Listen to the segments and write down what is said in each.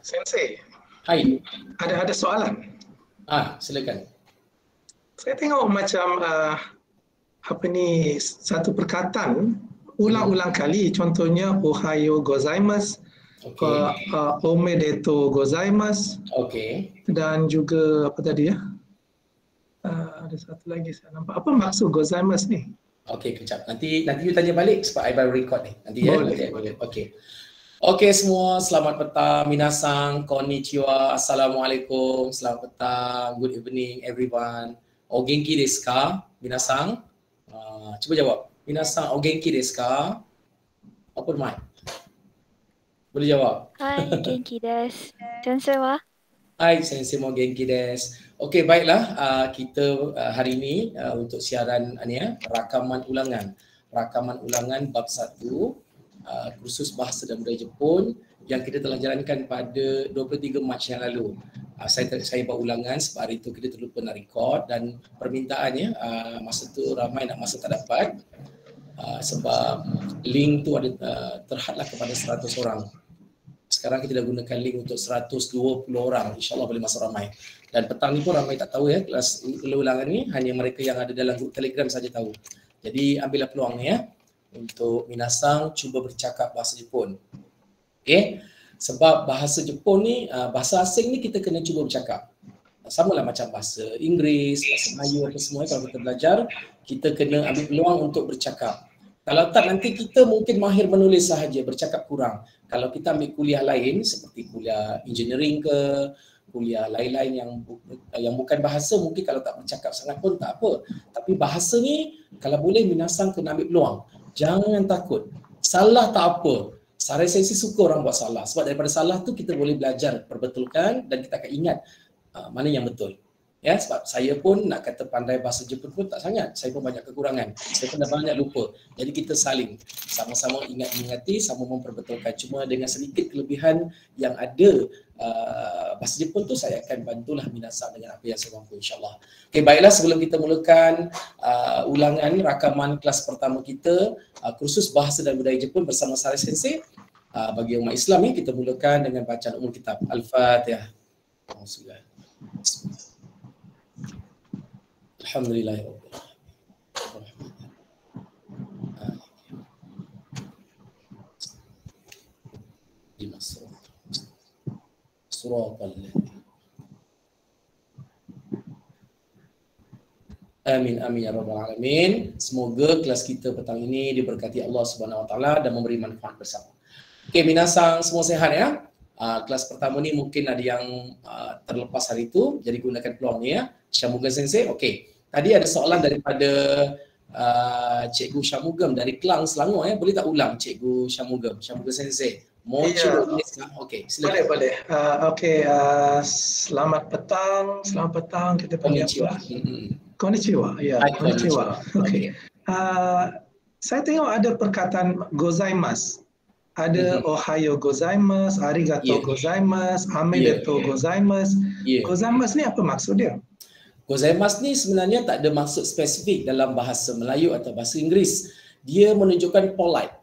Sensei, Hai. ada soalan. Silakan. Saya tengok macam satu perkataan ulang-ulang kali. Contohnya Ohayou gozaimasu, omedetou gozaimasu. Dan juga apa tadi ya? Ada satu lagi saya nampak. Apa maksud gozaimasu ni? Kejap. Nanti you tanya balik sebab I baru record ni. Nanti boleh. Okey semua, selamat petang minasang, konnichiwa, assalamualaikum, selamat petang, good evening everyone. O genki desu ka? Minasang? Cuba jawab. Minasang o genki desu ka? Open mic. Boleh jawab? Hai, genki desu. Sensei wa? Hai, sensei mo genki desu. Okey, baiklah. Kita hari ini untuk siaran rakaman ulangan bab 1 kursus bahasa dan budaya Jepun yang kita telah jalankan pada 23 Mac yang lalu. Saya buat ulangan sebab hari itu kita terlupa nak record dan permintaannya masa tu ramai nak masuk tak dapat sebab link tu ada terhadlah kepada 100 orang. Sekarang kita dah gunakan link untuk 120 orang. InsyaAllah boleh masuk ramai. Dan petang ni pun ramai tak tahu ya kelas ulangan ni, hanya mereka yang ada dalam grup Telegram saja tahu. Jadi ambillah peluang ni ya untuk minasang cuba bercakap bahasa Jepun. Okey? Sebab bahasa Jepun ni, bahasa asing ni kita kena cuba bercakap. Samalah macam bahasa Inggeris, bahasa Melayu apa semua kalau kita belajar, kita kena ambil peluang untuk bercakap. Kalau tak nanti kita mungkin mahir menulis sahaja, bercakap kurang. Kalau kita ambil kuliah lain seperti kuliah engineering ke, kuliah lain-lain yang bukan bahasa, mungkin kalau tak bercakap sangat pun tak apa. Tapi bahasa ni kalau boleh minasang kena ambil peluang. Jangan takut. Salah tak apa. Saya suka orang buat salah. Sebab daripada salah tu kita boleh belajar, perbetulkan dan kita akan ingat mana yang betul. Ya, sebab saya pun nak kata pandai bahasa Jepun pun tak sangat. Saya pun banyak kekurangan. Saya pun dah banyak lupa. Jadi kita saling sama-sama ingat-ingati, sama memperbetulkan. Cuma dengan sedikit kelebihan yang ada bahasa Jepun tu saya akan bantulah minasang dengan apa yang saya mampu insya-Allah. Okey, baiklah sebelum kita mulakan ulangan rakaman kelas pertama kita kursus bahasa dan budaya Jepun bersama Sarah Sensei. Bagi umat Islam ni kita mulakan dengan bacaan umum kitab Al-Fatihah. Alhamdulillahirabbil Amin amin ya rabbal alamin. Semoga kelas kita petang ini diberkati Allah Subhanahu wa taala dan memberi manfaat bersama. Okey, minasang semua sehat ya. Kelas pertama ni mungkin ada yang terlepas hari itu, jadi gunakan peluang ni ya. Shamugam Sensei. Okey. Tadi ada soalan daripada Cikgu Shamugam dari Kelang, Selangor ya. Boleh tak ulang Cikgu Shamugam Sensei? Okey, silakan. Boleh. Selamat petang. Kita panggil apa? Konnichiwa. Ya, konnichiwa. Okey. Saya tengok ada perkataan gozaimasu. Ada Ohayou gozaimasu, arigatou gozaimasu, omedetou gozaimasu. Gozaimasu ni apa maksud dia? Gozaimasu ni sebenarnya tak ada maksud spesifik dalam bahasa Melayu atau bahasa Inggeris. Dia menunjukkan polite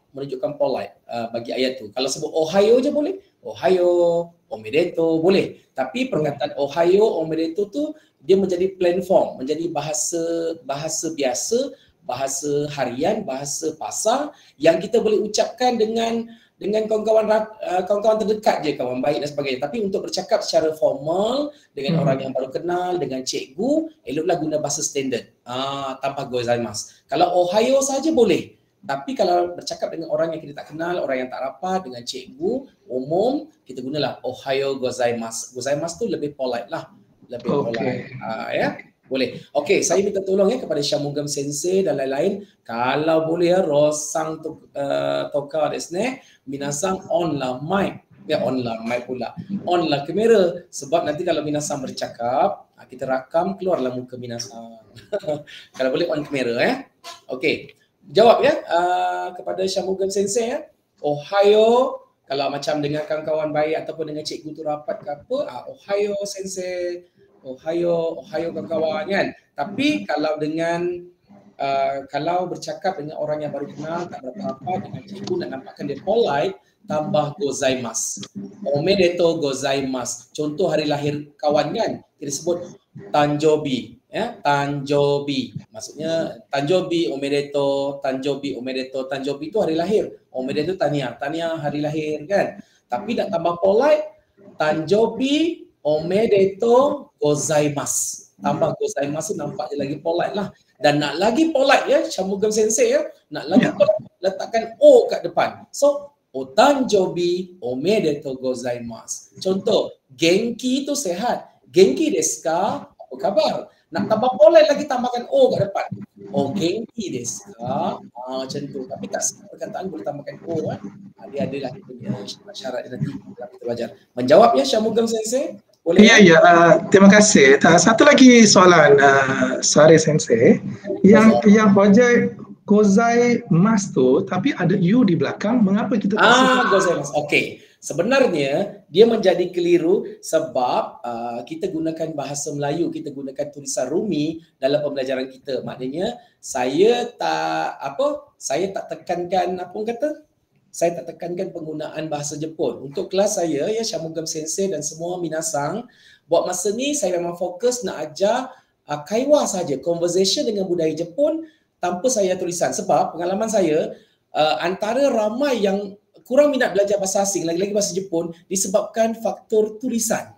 bagi ayat tu. Kalau sebut Ohayou je boleh. Ohayou, omedetou boleh. Tapi perkataan Ohayou, omedetou tu dia menjadi plain form, menjadi bahasa biasa, bahasa harian, bahasa pasar yang kita boleh ucapkan dengan kawan-kawan terdekat je, kawan baik dan sebagainya. Tapi untuk bercakap secara formal dengan orang yang baru kenal, dengan cikgu, eloklah guna bahasa standard tanpa gozaimasu. Kalau Ohayou saja boleh. Tapi kalau bercakap dengan orang yang kita tak kenal, orang yang tak rapat, dengan cikgu umum, kita gunalah Ohayou gozaimasu. Gozaimasu tu lebih polite lah. Polite. Ya. Boleh. Okey, saya minta tolong ya kepada Shamugam Sensei dan lain-lain. Kalau boleh ya, rosang toka desu ne. Minasang on lah mic. On lah kamera. Sebab nanti kalau minasang bercakap, kita rakam keluarlah muka minasang. Kalau boleh on kamera ya. Okey. Jawab ya kepada Shamugam Sensei ya. Ohayou, kalau macam dengan kawan-kawan baik ataupun dengan cikgu tu rapat ke apa, Ohayou Sensei. Ohayou kawan-kawan kan. Tapi kalau dengan kalau bercakap dengan orang yang baru kenal, tak berapa apa, dengan cikgu nak nampakkan dia polite, tambah gozaimasu. Omedetou gozaimasu. Contoh hari lahir kawan kan, kita sebut Tanjobi. Ya, Tanjobi. Maksudnya Tanjobi omedetou, Tanjobi omedetou. Tanjobi itu hari lahir. Omedetou tahniah. Tahniah hari lahir kan. Tapi nak tambah polite, Tanjobi omedetou gozaimasu. Tambah gozaimasu nampaknya lagi polite lah. Dan nak lagi polite ya, Shanmugam Sensei ya, nak lagi polite, letakkan O kat depan. So, Otanjobi omedetou gozaimasu. Contoh, Genki itu sehat. Genki desu ka? Apa khabar? Nak tambah polite lagi, tambahkan O kat depan. Oh, Genki desu ka? Macam tu. Tapi tak semua perkataan boleh tambahkan O kan. Dia adalah syarat dia nanti kita belajar. Menjawab ya Shanmugam Sensei? Boleh? Ya, terima kasih. Satu lagi soalan, Sari Sensei. Yang projek gozaimasu tu, tapi ada U di belakang, mengapa kita gozaimasu. Okey. Sebenarnya dia menjadi keliru sebab kita gunakan bahasa Melayu, kita gunakan tulisan rumi dalam pembelajaran kita. Maknanya saya tak tekankan saya tak tekankan penggunaan bahasa Jepun. Untuk kelas saya ya, Shanmugam Sensei dan semua minasang, buat masa ni saya memang fokus nak ajar kaiwa saja, conversation dengan budaya Jepun tanpa saya tulisan. Sebab pengalaman saya, antara ramai yang kurang minat belajar bahasa asing, lagi-lagi bahasa Jepun, disebabkan faktor tulisan.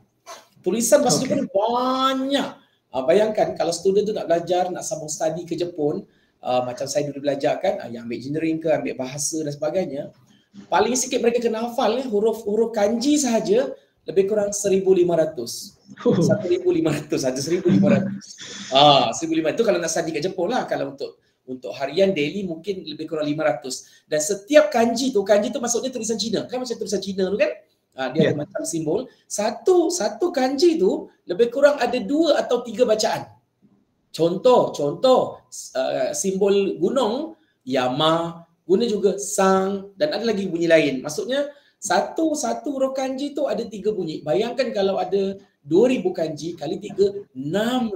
Tulisan bahasa Jepun banyak. Bayangkan kalau student tu nak belajar, nak sambung study ke Jepun, macam saya dulu belajar kan, yang ambil engineering ke, ambil bahasa dan sebagainya, paling sikit mereka kena hafal huruf kanji sahaja lebih kurang 1,500. 1,500 saja, 1,500. 1,500 itu kalau nak study kat Jepun lah. Kalau untuk harian daily mungkin lebih kurang 500. Dan setiap kanji tu maksudnya tulisan Cina. Kan macam tulisan Cina tu kan? Dia ada macam simbol. Satu kanji tu lebih kurang ada 2 atau 3 bacaan. Contoh simbol gunung, Yama, guna juga sang, dan ada lagi bunyi lain. Maksudnya satu huruf kanji tu ada 3 bunyi. Bayangkan kalau ada 2,000 kanji kali 3, 6,000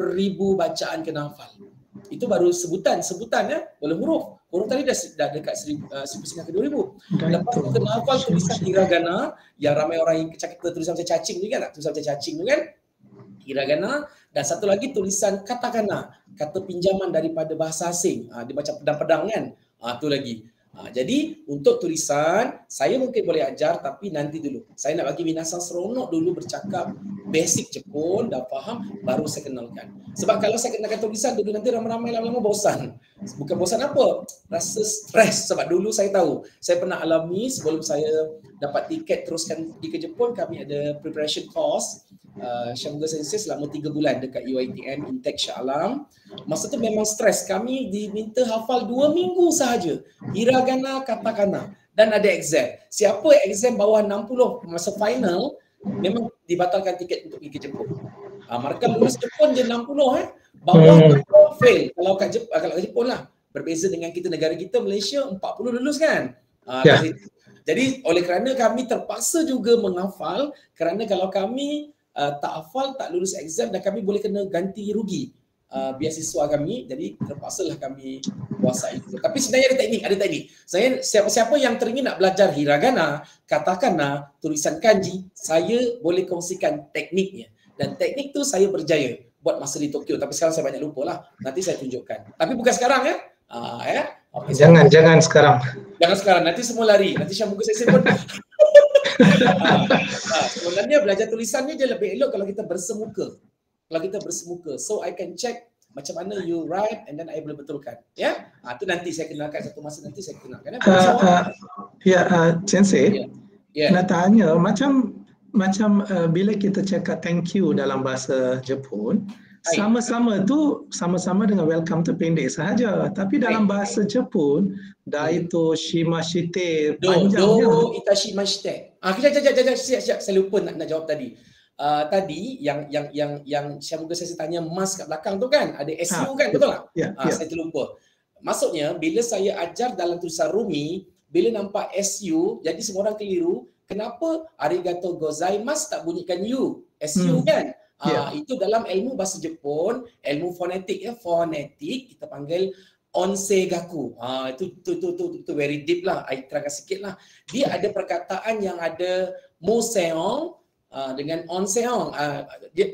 bacaan kena hafal. Itu baru sebutan ya, boleh huruf tadi dah dekat 1,000 ke 2,000. Lepas tu kena hafal tulisan hiragana yang ramai orang yang cakap tulisan macam cacing tu kan, tulisan macam cacing tu kan, hiragana. Dan satu lagi tulisan katakana, kata pinjaman daripada bahasa asing. Dia macam pedang-pedang kan, tu lagi. Jadi untuk tulisan saya mungkin boleh ajar, tapi nanti dulu saya nak bagi minasang seronok dulu bercakap basic Jepun, dah faham, baru saya kenalkan. Sebab kalau saya kenalkan tulisan dulu, nanti ramai-ramai lama-lama bosan. Bukan bosan apa, rasa stres. Sebab dulu saya tahu, saya pernah alami sebelum saya dapat tiket teruskan pergi ke Jepun, kami ada preparation course Shanmugam Sensei selama 3 bulan dekat UiTM Intek Shah Alam. Masa tu memang stres, kami diminta hafal 2 minggu sahaja hiragana, katakana, dan ada exam. Siapa exam bawah 60 masa final memang dibatalkan tiket untuk pergi ke Jepun. Markah lulus Jepun je 60 bawah 60 fail. Kalau kat Jepun lah. Berbeza dengan kita, negara kita Malaysia 40 lulus kan. Jadi oleh kerana kami terpaksa juga menghafal, kerana kalau kami tak hafal, tak lulus exam, dan kami boleh kena ganti rugi beasiswa kami, jadi terpaksalah kami kuasai itu. Tapi sebenarnya ada teknik. Saya siapa yang teringin nak belajar hiragana, katakana, tulisan kanji, saya boleh kongsikan tekniknya. Dan teknik tu saya berjaya buat masa di Tokyo. Tapi sekarang saya banyak lupa lah. Nanti saya tunjukkan. Tapi bukan sekarang ya. Okay, jangan sekarang. Jangan sekarang. Nanti semua lari. Nanti Shanmugam Sensei pun. Sebenarnya belajar tulisan ni je lebih elok kalau kita bersemuka. So I can check macam mana you write, and then I boleh betulkan. Ya, tu nanti saya kenalkan, satu masa nanti saya kenalkan. Sensei, nak tanya macam bila kita cakap thank you dalam bahasa Jepun, sama-sama dengan welcome tu pendek sahaja, tapi dalam bahasa Jepun daito shimashite panjangnya. Do itashimashite. Siap, saya lupa nak jawab tadi. Tadi yang Shanmugam Sensei tanya mas kat belakang tu kan, ada SU kan, betul tak? Saya terlupa. Maksudnya bila saya ajar dalam tulisan rumi, bila nampak SU, jadi semua orang keliru. Kenapa arigato gozaimasu tak bunyikan U? SU kan? Itu dalam ilmu bahasa Jepun, ilmu fonetik ya, fonetik kita panggil onsegaku. Itu very deep lah. I terangkan sikit lah. Dia ada perkataan yang ada museong dengan onseong. Dia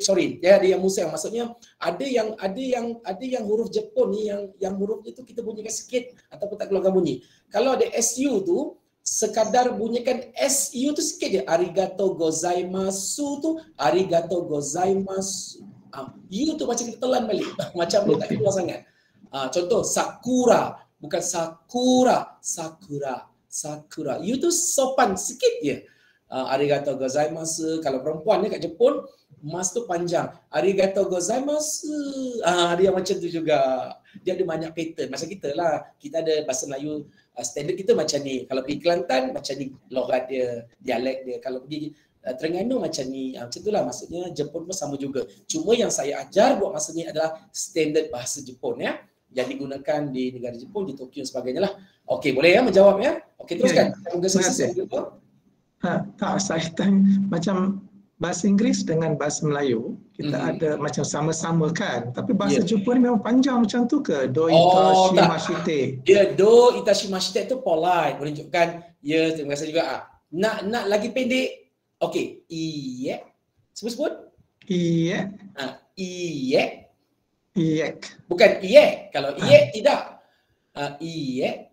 ada yang museong. Maksudnya ada yang huruf Jepun ni yang huruf itu kita bunyikan sikit ataupun tak keluarkan bunyi. Kalau ada SU tu sekadar bunyikan SU tu sikit je. Arigato gozaimasu tu arigato gozaimasu. U tu macam kita telan balik. Macam dia tak keluar sangat. Contoh sakura, bukan sakura, sakura. U tu sopan sikit je. Arigato gozaimasu. Kalau perempuan ni kat Jepun, mas tu panjang. Arigato gozaimasu. Dia macam tu juga. Dia ada banyak pattern. Macam kita lah. Kita ada bahasa Melayu standard kita macam ni. Kalau pergi Kelantan, macam ni logat dia, dialek dia. Kalau pergi Terengganu macam ni. Macam itulah maksudnya. Jepun pun sama juga. Cuma yang saya ajar buat masa ni adalah standard bahasa Jepun ya. Yang digunakan di negara Jepun, di Tokyo dan sebagainya lah. Okey, boleh ya menjawab ya? Okey, teruskan. Tak, saya tanya macam bahasa Inggeris dengan bahasa Melayu kita ada macam sama-sama kan, tapi bahasa Jepun ni memang panjang macam tu ke? Do itashimashite. Dia do itashimashite tu polite, menunjukkan ya terima kasih juga. Nak lagi pendek. Okey, iye. Sebut. Iye. Iye. Bukan iye. Kalau iye tidak. Iye.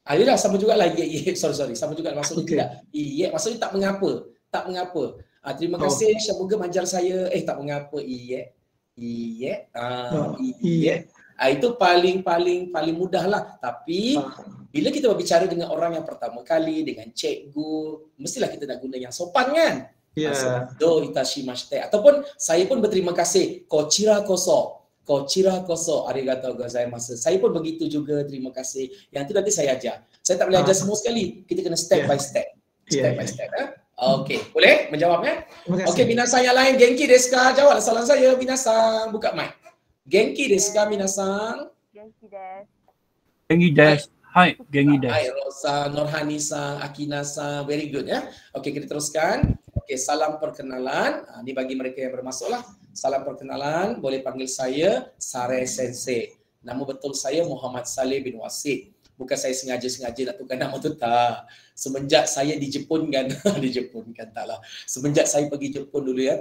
Yalah sama jugalah iye. Sorry. Sama juga maksudnya tidak. Iye maksudnya tak mengapa. Tak mengapa. Terima kasih semoga mengajar saya. Tak mengapa iye. Iye. Iye. Itu paling mudah lah. Tapi bila kita berbicara dengan orang yang pertama kali, dengan cikgu, mestilah kita nak guna yang sopan kan? Do itashimashite. Ataupun saya pun berterima kasih. Kochira koso arigatou gozaimasu. Saya pun begitu juga, terima kasih. Yang tu nanti saya ajar. Saya tak boleh ajar semua sekali. Kita kena step by step. Step by step. Okey, boleh menjawabnya? Okey, minasan yang lain, genki desu ka? Jawablah soalan saya, minasan. Buka mic. Genki desu ka, minasan? Genki desu. Genki desu. Hai, genki desu. Hai, Rosa, Norhani-san, Akina-san, very good ya. Okey, kita teruskan. Okey, salam perkenalan. Ini bagi mereka yang bermasuk lah. Salam perkenalan, boleh panggil saya Sare Sensei. Nama betul saya Muhammad Saleh bin Wasid. Bukan saya sengaja nak tukar nama tu, tak. Semenjak saya dijepunkan, taklah. Semenjak saya pergi Jepun dulu ya,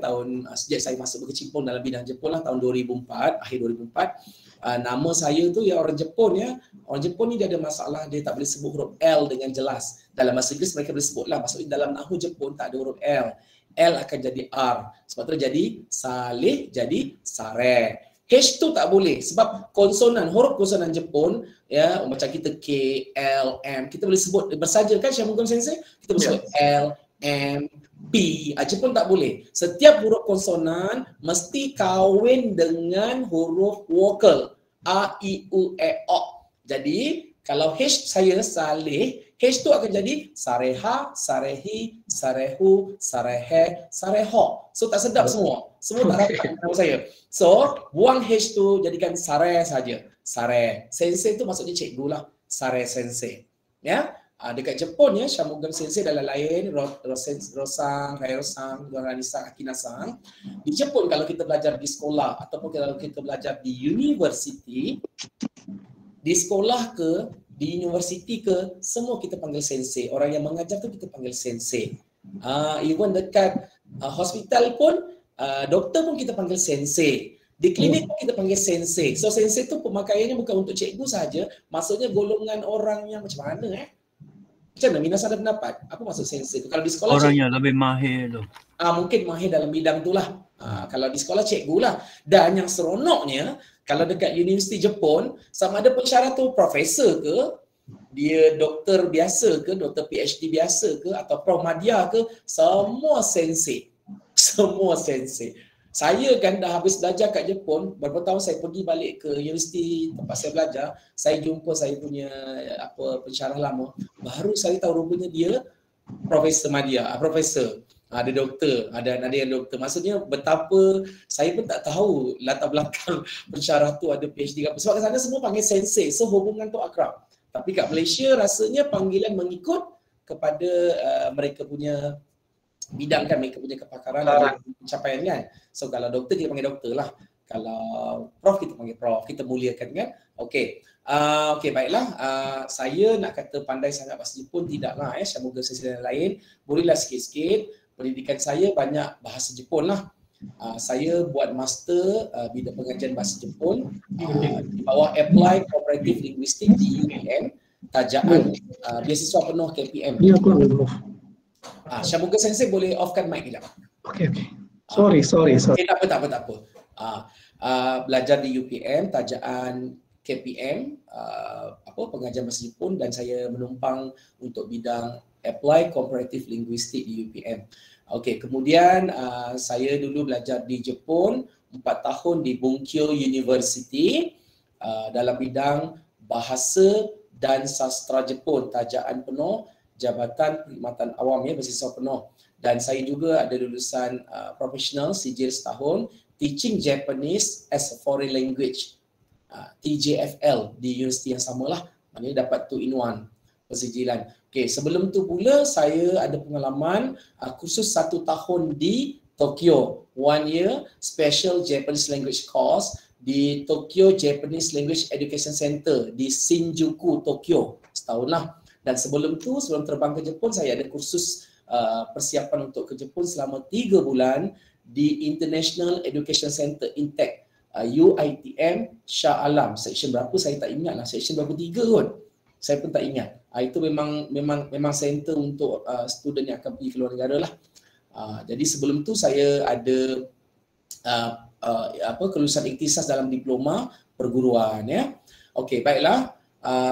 sejak saya masuk berkecimpung dalam bidang Jepun lah, tahun 2004, akhir 2004. Nama saya tu ya orang Jepun ya. Orang Jepun ni dia ada masalah, dia tak boleh sebut huruf L dengan jelas. Dalam bahasa Inggeris mereka boleh sebut lah, maksudnya dalam Nahu Jepun tak ada huruf L. L akan jadi R. Sebab tu jadi Saleh, jadi Sare. H tu tak boleh sebab konsonan, huruf konsonan Jepun ya, macam kita K, L, M, kita boleh sebut bersaja kan Syamugam Sensei? Kita boleh sebut L, M, P. Jepun tak boleh. Setiap huruf konsonan mesti kahwin dengan huruf vokal. A, I, U, E, O. Jadi kalau H saya Saleh, H tu akan jadi Sareha, Sarehi, Sarehu, Sarehe, Sareho. So tak sedap semua. Semua tak rapat nama saya. So buang H tu, jadikan Sare saja. Sare. Sensei tu maksudnya cikgu lah. Sare Sensei. Ya. Dekat Jepun ya, Syamugam Sensei dan lain-lain, Rosang, Hairosang, Doranisa, Akina-san. Di Jepun kalau kita belajar di sekolah ataupun kalau kita belajar di university, di sekolah ke, di universiti ke, semua kita panggil sensei. Orang yang mengajar tu kita panggil sensei. Even dekat hospital pun, doktor pun kita panggil sensei. Di klinik pun kita panggil sensei. So sensei tu pemakaiannya bukan untuk cikgu saja, maksudnya golongan orang yang macam mana Macam mana? Minasan ada pendapat? Apa maksud sensei tu? Kalau di sekolah orang yang lebih mahir tu. Mungkin mahir dalam bidang tu lah. Kalau di sekolah cikgu lah. Dan yang seronoknya, kalau dekat Universiti Jepun, sama ada pensyarah tu profesor ke, dia doktor biasa ke, doktor PhD biasa ke, atau Prof Madya ke, semua sensei. Semua sensei. Saya kan dah habis belajar kat Jepun, beberapa tahun saya pergi balik ke universiti tempat saya belajar, saya jumpa saya punya pensyarah lama, baru saya tahu rupanya dia Profesor Madya, profesor. Ada doktor, ada yang doktor. Maksudnya betapa saya pun tak tahu latar belakang pensyarah tu ada PhD ke apa. Sebab kat sana semua panggil sensei, so hubungan tu akrab. Tapi kat Malaysia rasanya panggilan mengikut kepada mereka punya bidang kan, mereka punya kepakaran dan pencapaian kan. So kalau doktor kita panggil doktor lah. Kalau prof kita panggil prof, kita muliakan kan. Okey. Okey, baiklah. Saya nak kata pandai sangat bahasa Jepun tidaklah semoga sesi lain. Bolehlah sikit-sikit. Pendidikan saya banyak bahasa Jepun lah. Saya buat master bidang pengajian bahasa Jepun di bawah Apply Cooperative Linguistic di UPM, tajaan beasiswa penuh KPM. Ya, aku remove. Syamoga Sensei boleh offkan mic kejap. Okey. Sorry. Tak apa. Belajar di UPM, tajaan KPM, pengajian bahasa Jepun, dan saya menumpang untuk bidang Apply Comparative Linguistic di UPM. Okey, kemudian saya dulu belajar di Jepun 4 tahun di Bunkyo University dalam bidang bahasa dan sastra Jepun, tajaan penuh, Jabatan Perkhidmatan Awam beasiswa penuh. Dan saya juga ada lulusan profesional sijil setahun Teaching Japanese as a Foreign Language, TJFL, di universiti yang samalah. Maknanya dapat 2 in 1 persijilan. Okey, sebelum tu pula saya ada pengalaman kursus 1 tahun di Tokyo, 1 year special Japanese language course di Tokyo Japanese Language Education Center di Shinjuku, Tokyo, setahun lah. Dan sebelum tu, sebelum terbang ke Jepun, saya ada kursus persiapan untuk ke Jepun selama 3 bulan di International Education Center INTEC, UITM Shah Alam. Section berapa saya tak ingat lah, section berapa 3 kot. Saya pun tak ingat. Itu memang center untuk student yang akan pergi ke luar negara lah. Jadi sebelum tu saya ada kelulusan ikhtisas dalam diploma perguruan ya. Okey, baiklah.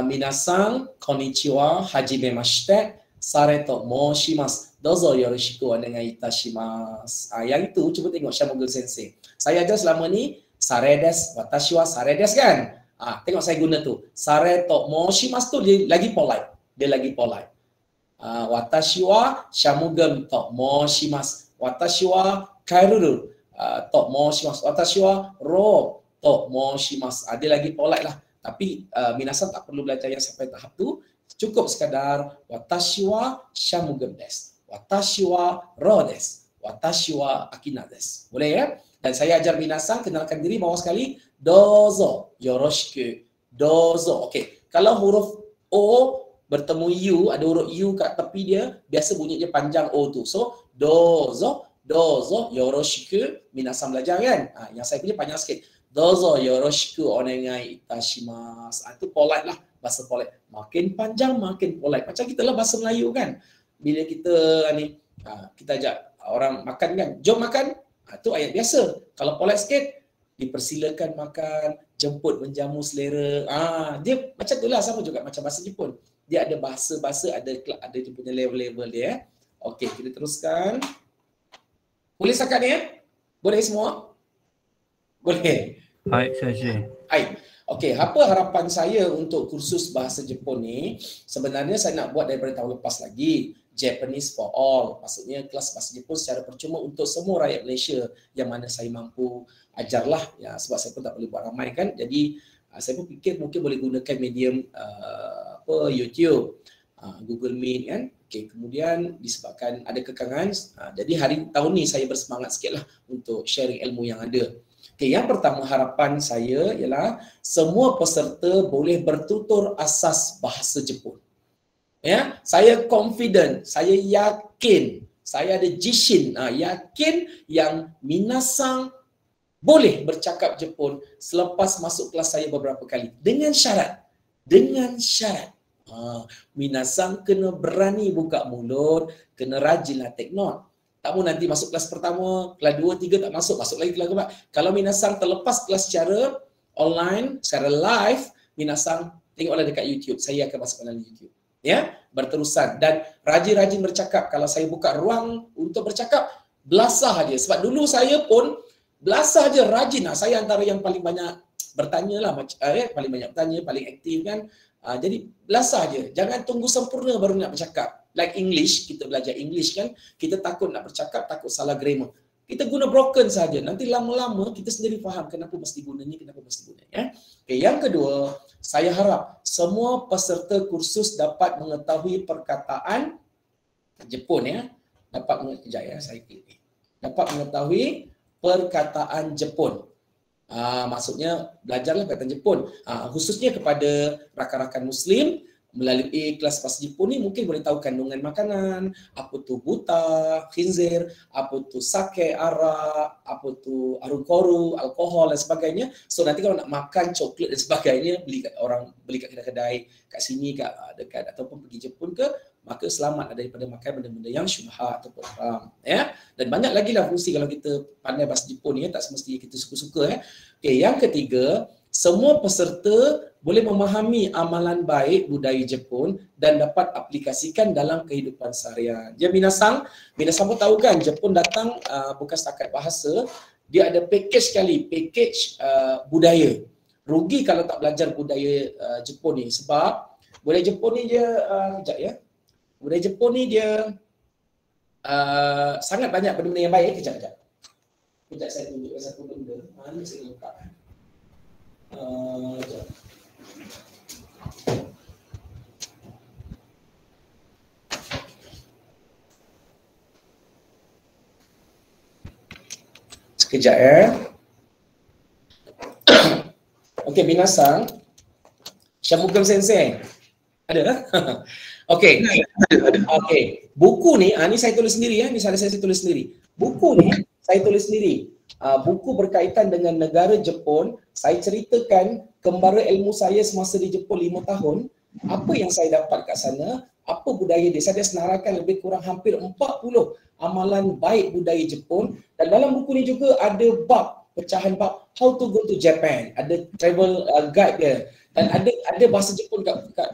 Minasan konnichiwa, hajimemashite, sareto moshimasu. Dozo yoroshiku onegai itashimasu. Yang itu cuba tengok Syamoga Sensei. Saya ajar selama ni sare desu, watashi wa sare desu kan? Tengok saya guna tu. Sare to moshimasu tu dia lagi polite. Watashi wa shamugam to moshimasu. Watashi wa kairuru to moshimasu. Watashi wa ro to moshimasu. Dia lagi polite lah. Tapi minasan tak perlu belajar yang sampai tahap tu. Cukup sekadar watashi wa shamugam desu. Watashi wa ro desu. Watashi wa akina desu. Boleh ya? Dan saya ajar minasan, kenalkan diri bawah sekali. Dozo, yoroshiku, dozo. Okey, kalau huruf O bertemu U, ada huruf U kat tepi dia, biasa bunyi dia panjang O tu. So, dozo, yoroshiku, minasan belajar kan? Yang saya pilih panjang sikit. Dozo, yoroshiku, onegai itashimasu. Itu polite lah, bahasa polite. Makin panjang, makin polite. Macam kita lah bahasa Melayu kan? Bila kita kita ajak orang makan kan, jom makan. Itu ayat biasa. Kalau polite sikit, dipersilakan makan, jemput menjamu selera. Dia macam itulah, sama juga macam bahasa Jepun. Dia ada bahasa-bahasa, ada dia punya level-level dia. Okey, kita teruskan. Boleh setakat ni ya? Boleh semua? Boleh. Baik, saya. Baik. Okey, apa harapan saya untuk kursus bahasa Jepun ni? Sebenarnya saya nak buat daripada tahun lepas lagi. Japanese for all. Maksudnya kelas bahasa Jepun secara percuma untuk semua rakyat Malaysia yang mana saya mampu ajarlah. Ya, sebab saya pun tak boleh buat ramai kan. Jadi saya pun fikir mungkin boleh gunakan medium YouTube, Google Meet kan. Okey, kemudian disebabkan ada kekangan, jadi tahun ni saya bersemangat sikitlah untuk sharing ilmu yang ada. Okey, yang pertama harapan saya ialah semua peserta boleh bertutur asas bahasa Jepun. Ya, saya confident, saya yakin, saya ada jishin, yakin yang minasan boleh bercakap Jepun selepas masuk kelas saya beberapa kali dengan syarat. Minasan kena berani buka mulut, kena rajinlah take note. Tak mau nanti masuk kelas pertama, kelas 2, 3 tak masuk lagi kelas keempat. Kalau minasan terlepas kelas secara online, secara live, minasan tengoklah dekat YouTube. Saya akan masuk dalam YouTube. Ya, berterusan dan rajin-rajin bercakap. Kalau saya buka ruang untuk bercakap, belasah aja. Sebab dulu saya pun belasah aja, rajin. Saya antara yang paling banyak bertanya lah, paling banyak bertanya, paling aktif kan. Jadi belasah aja. Jangan tunggu sempurna baru nak bercakap. Like English, kita belajar English kan, kita takut nak bercakap, takut salah grammar. Kita guna broken saja. Nanti lama-lama kita sendiri faham kenapa mesti guna ni, kenapa mesti guna ya. Okay, yang kedua, saya harap semua peserta kursus dapat mengetahui perkataan Jepun ya. Dapat mengetahui perkataan Jepun. Maksudnya belajarlah perkataan Jepun. Khususnya kepada rakan-rakan Muslim, melalui kelas bahasa Jepun ni mungkin boleh tahu kandungan makanan, apa tu buta, khinzir, apa tu sake, arak, apa tu arukoru, alkohol dan sebagainya. So nanti kalau nak makan coklat dan sebagainya, beli kat kedai-kedai kat sini, kat dekat ataupun pergi Jepun ke, maka selamat daripada makan benda-benda yang syubhat ataupun haram, ya. Dan banyak lagi lah fungsi kalau kita pandai bahasa Jepun ni, tak semestinya kita suka-suka, ya. Okey, yang ketiga, semua peserta boleh memahami amalan baik budaya Jepun dan dapat aplikasikan dalam kehidupan seharian. Dia minasang pun tahu kan, Jepun datang bukan setakat bahasa, dia ada package sekali, package budaya. Rugi kalau tak belajar budaya Jepun ni, sebab budaya Jepun ni dia, kejap ya, budaya Jepun ni dia sangat banyak benda-benda yang baik. Kejap saya tunjuk satu benda. Ni saya buka. Kejap. Sekejap ya. Okey, binasang. Shamugam Sensei. Ada? Okey. Okey. Buku ni, ni saya tulis sendiri ya. Ni saya tulis sendiri. Buku ni saya tulis sendiri. Buku berkaitan dengan negara Jepun. Saya ceritakan kembara ilmu saya semasa di Jepun 5 tahun. Apa yang saya dapat kat sana, apa budaya dia. Saya senaraikan lebih kurang hampir 40 amalan baik budaya Jepun. Dan dalam buku ni juga ada bab, pecahan bab how to go to Japan. Ada travel guide dia. Dan ada bahasa Jepun dekat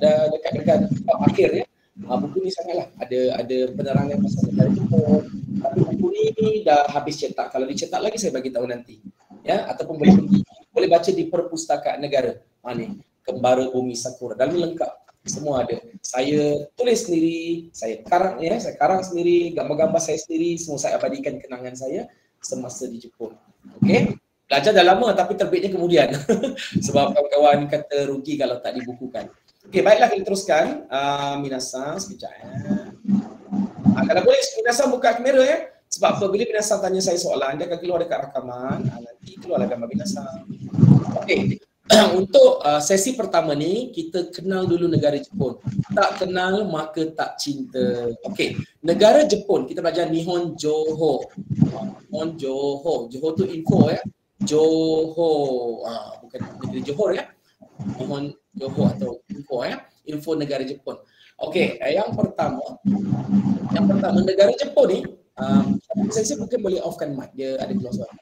bab akhir ya. Buku ni sangatlah ada penerangan pasal negara Jepun. Tapi buku ni dah habis cetak. Kalau dicetak lagi saya bagi tahu nanti. Ya, ataupun boleh baca di perpustakaan negara. Ni Kembara Bumi Sakura. Dalam lengkap. Semua ada. Saya tulis sendiri, saya karang sendiri, gambar-gambar saya sendiri, semua saya abadikan kenangan saya semasa di Jepun. Okey. Belajar dah lama tapi terbitnya kemudian. Sebab kawan-kawan kata rugi kalau tak dibukukan. Okey, baiklah kita teruskan. Minasang sekejap ya. Kalau boleh Minasang buka kamera ya. Sebab apabila Minasang tanya saya soalan, dia akan keluar dekat rakaman. Nanti keluarlah gambar Minasang. Okey. Untuk sesi pertama ni, kita kenal dulu negara Jepun. Tak kenal maka tak cinta. Okey, negara Jepun, kita belajar Nihon Johor. Nihon Johor. Johor tu info ya. Johor. Bukan negeri Johor ya. Nihon Johor atau info ya. Info negara Jepun. Okey, yang pertama negara Jepun ni, saya mungkin boleh offkan mic, dia ada keluar suara.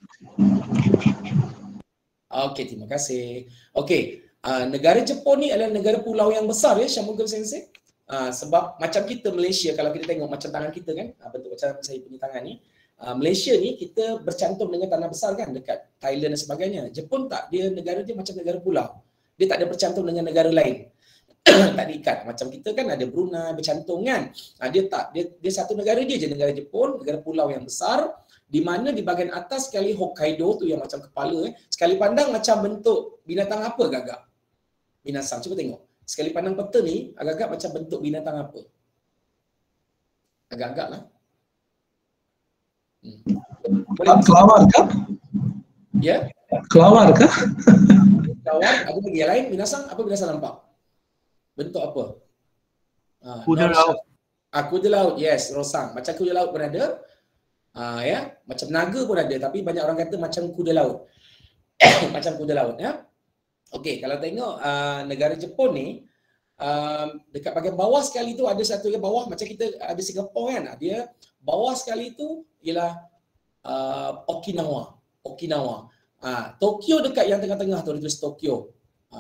Okey, terima kasih. Okey, negara Jepun ni adalah negara pulau yang besar ya, Shamugam Sensei. Sebab macam kita Malaysia, kalau kita tengok macam tangan kita kan, bentuk macam saya punya tangan ni. Malaysia ni kita bercantum dengan tanah besar kan, dekat Thailand dan sebagainya. Jepun tak, negara dia macam negara pulau. Dia tak ada bercantum dengan negara lain. Tak diikat. Macam kita kan ada Brunei bercantum kan. Dia tak, dia satu negara dia je, negara Jepun, negara pulau yang besar. Di mana di bahagian atas sekali Hokkaido tu yang macam kepala sekali pandang macam bentuk binatang apa agak-agak? Minasang, cuba tengok. Sekali pandang peta ni agak-agak macam bentuk binatang apa? Agak-agak lah. Kelawar kah? Ya? Kelawar kah? Kelawar, ada lagi yang lain. Minasang, apa Minasang nampak? Bentuk apa? Kuda laut. Kuda laut, yes, rosang. Macam kuda laut pun ada. Ya, macam naga pun ada, tapi banyak orang kata macam kuda laut. Macam kuda laut ya. Okey, kalau tengok negara Jepun ni, dekat bahagian bawah sekali tu ada satu yang bawah macam kita ada Singapura kan. Dia bawah sekali tu ialah Okinawa. Tokyo dekat yang tengah-tengah tu, dia tulis Tokyo.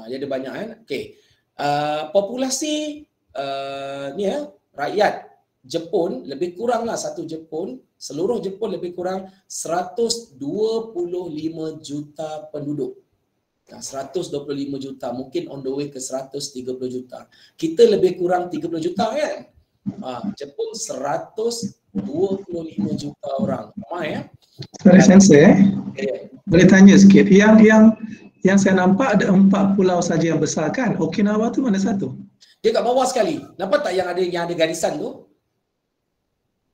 Dia ada banyak kan. Okey. Populasi ni ya, rakyat Jepun lebih kuranglah seluruh Jepun lebih kurang 125 juta penduduk. 125 juta, mungkin on the way ke 130 juta. Kita lebih kurang 30 juta kan? Jepun 125 juta orang. Ramai ya? Sorry Sensei, boleh tanya sikit. Yang saya nampak ada 4 pulau saja yang besar kan? Okinawa tu mana satu? Dia kat bawah sekali. Nampak tak yang ada garisan tu?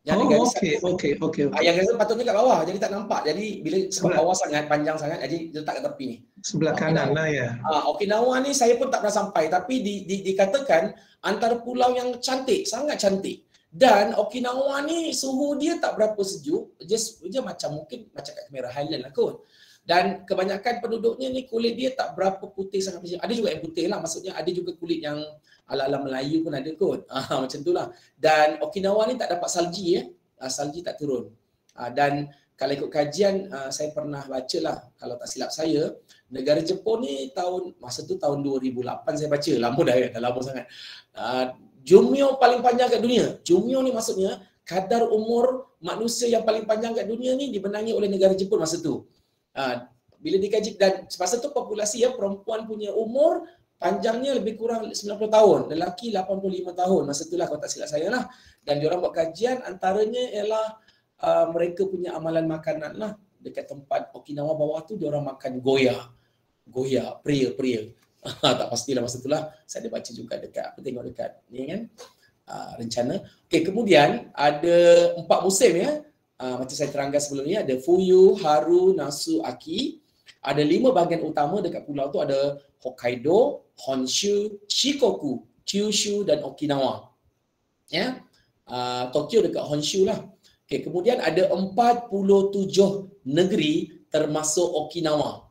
Okey. Yang garisan patutnya kat bawah, jadi tak nampak. Jadi bila sebab bawah sangat, panjang sangat, jadi letak kat tepi ni. Sebelah kanan lah ya. Okinawa ni saya pun tak pernah sampai, tapi dikatakan antara pulau yang cantik, sangat cantik. Dan Okinawa ni suhu dia tak berapa sejuk, dia macam mungkin macam kat Cameron Highland lah kot. Dan kebanyakan penduduknya ni kulit dia tak berapa putih sangat. Ada juga yang putih lah, maksudnya ada juga kulit yang ala-ala Melayu pun ada kot. Macam tu lah. Dan Okinawa ni tak dapat salji ya. Salji tak turun. Dan kalau ikut kajian saya pernah baca lah, kalau tak silap saya, negara Jepun ni masa tu tahun 2008 saya baca, lama dah lama sangat. Jumyo paling panjang kat dunia. Jumyo ni maksudnya kadar umur manusia yang paling panjang kat dunia ni dibenangi oleh negara Jepun masa tu. Bila dikaji, dan masa tu populasi perempuan punya umur panjangnya lebih kurang 90 tahun, lelaki 85 tahun. Masa itulah kalau tak silap saya lah. Dan diorang buat kajian, antaranya ialah mereka punya amalan makanan lah. Dekat tempat Okinawa bawah tu diorang makan goya, pria. Tak pastilah masa itulah. Saya ada baca juga dekat, tengok dekat ni kan, rencana. Okey, kemudian ada 4 musim ya. Macam saya terangkan sebelum ni, ada Fuyu, Haru, Nasu, Aki. Ada 5 bahagian utama dekat pulau tu, ada Hokkaido, Honshu, Shikoku, Kyushu dan Okinawa. Ya. Tokyo dekat Honshu lah. Okay, kemudian ada 47 negeri termasuk Okinawa.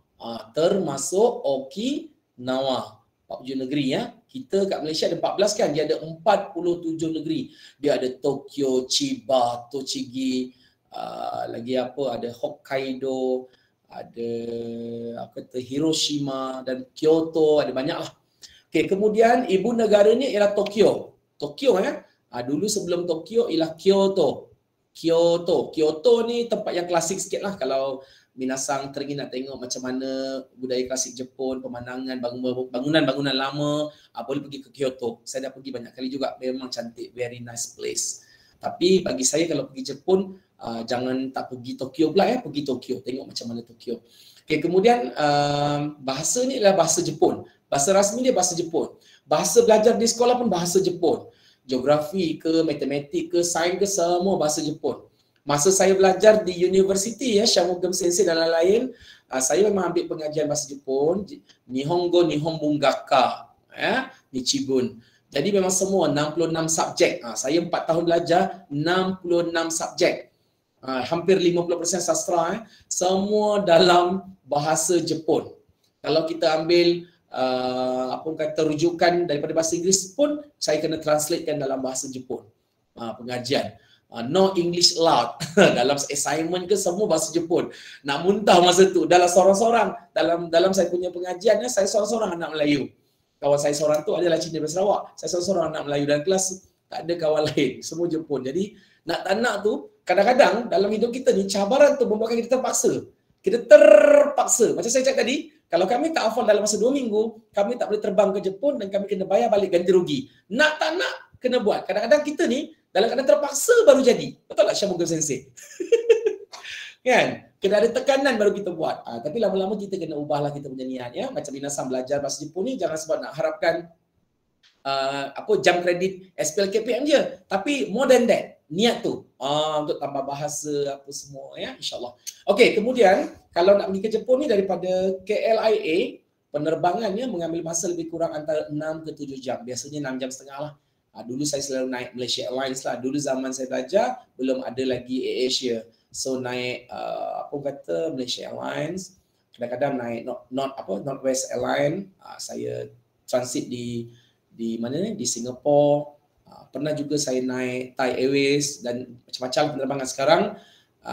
Termasuk Okinawa. 47 negeri ya. Kita kat Malaysia ada 14 kan, dia ada 47 negeri. Dia ada Tokyo, Chiba, Tochigi, lagi apa, ada Hokkaido, ada Hiroshima dan Kyoto, ada banyak lah. Okay, kemudian ibu negaranya ialah Tokyo. Tokyo kan? Dulu sebelum Tokyo ialah Kyoto. Kyoto ni tempat yang klasik sikit lah. Kalau minasang teringin nak tengok macam mana budaya klasik Jepun, pemandangan, bangunan-bangunan lama, boleh pergi ke Kyoto. Saya dah pergi banyak kali juga, memang cantik, very nice place. Tapi bagi saya kalau pergi Jepun, jangan tak pergi Tokyo pula pergi Tokyo, tengok macam mana Tokyo. Okay, kemudian bahasa ni adalah bahasa Jepun. Bahasa rasmi dia bahasa Jepun. Bahasa belajar di sekolah pun bahasa Jepun. Geografi ke, matematik ke, sains ke, semua bahasa Jepun. Masa saya belajar di universiti Shamugam Sensei dan lain-lain, saya memang ambil pengajian bahasa Jepun, Nihongo Nihonbungaka, Nichibun. Jadi memang semua 66 subjek. Saya 4 tahun belajar 66 subjek. Hampir 50% sastra, semua dalam bahasa Jepun. Kalau kita ambil rujukan daripada bahasa Inggeris pun, saya kena translatekan dalam bahasa Jepun. Pengajian. No English allowed. Dalam assignment ke semua bahasa Jepun. Nak muntah masa tu. Dalam seorang-seorang, dalam saya punya pengajian, saya seorang-seorang anak Melayu. Kawan saya seorang tu adalah Cina dari Sarawak. Saya seorang-seorang anak Melayu, dan kelas tak ada kawan lain. Semua Jepun. Jadi nak tak nak tu, kadang-kadang dalam hidup kita ni, cabaran tu membuatkan kita terpaksa. Kita terpaksa. Macam saya cakap tadi, kalau kami tak hafal dalam masa 2 minggu, kami tak boleh terbang ke Jepun dan kami kena bayar balik ganti rugi. Nak tak nak, kena buat. Kadang-kadang kita ni, dalam keadaan terpaksa baru jadi. Betul tak Shamugam Sensei? Kan? Kena ada tekanan baru kita buat. Tapi lama-lama kita kena ubahlah kita punya niat ya. Macam minasang belajar bahasa Jepun ni, jangan sebab nak harapkan jam kredit SPLKPM je. Tapi more than that, niat tu untuk tambah bahasa apa semua ya, insyaAllah. Okey, kemudian kalau nak pergi ke Jepun ni daripada KLIA, penerbangannya mengambil masa lebih kurang antara 6 ke 7 jam. Biasanya 6 jam setengah lah. Dulu saya selalu naik Malaysia Airlines lah. Dulu zaman saya belajar belum ada lagi AirAsia. So naik Malaysia Airlines. Kadang-kadang naik Northwest Airlines. Saya transit di mana ni? Di Singapore. Pernah juga saya naik Thai Airways dan macam-macam penerbangan. Sekarang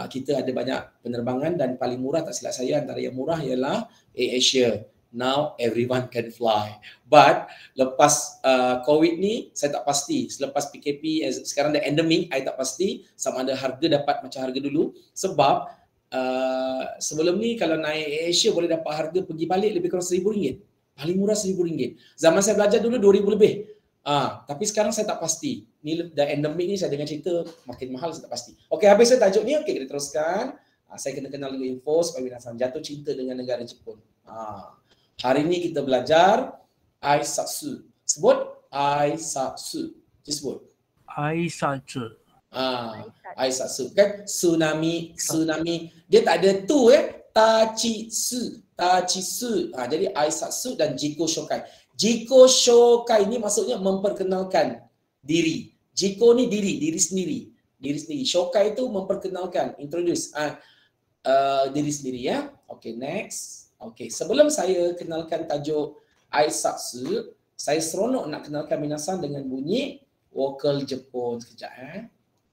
kita ada banyak penerbangan dan paling murah tak silap saya, antara yang murah ialah AirAsia. Now everyone can fly. But lepas COVID ni saya tak pasti. Selepas PKP sekarang dah endemic, saya tak pasti sama ada harga dapat macam harga dulu. Sebab sebelum ni kalau naik AirAsia boleh dapat harga pergi balik lebih kurang RM1,000. Paling murah RM1,000. Zaman saya belajar dulu RM2,000 lebih. Tapi sekarang saya tak pasti. Ni dah endemic ni, saya dengar cerita makin mahal, saya tak pasti. Okey, habis saya tajuk ni. Okey, kita teruskan. Saya kena kenal dulu info supaya minasang jatuh cinta dengan negara Jepun. Hari ni kita belajar Aisatsu. Sebut Aisatsu. Sebut Aisatsu. Aisatsu kan tsunami dia tak ada tu tachitsu. Jadi Aisatsu dan Jiko Shokai. Jiko Shokai ni maksudnya memperkenalkan diri. Jiko ni diri sendiri. Shokai tu memperkenalkan, introduce diri sendiri ya. Okay, next. Okay, sebelum saya kenalkan tajuk Aisatsu, saya seronok nak kenalkan minasan dengan bunyi vokal Jepun sekejap.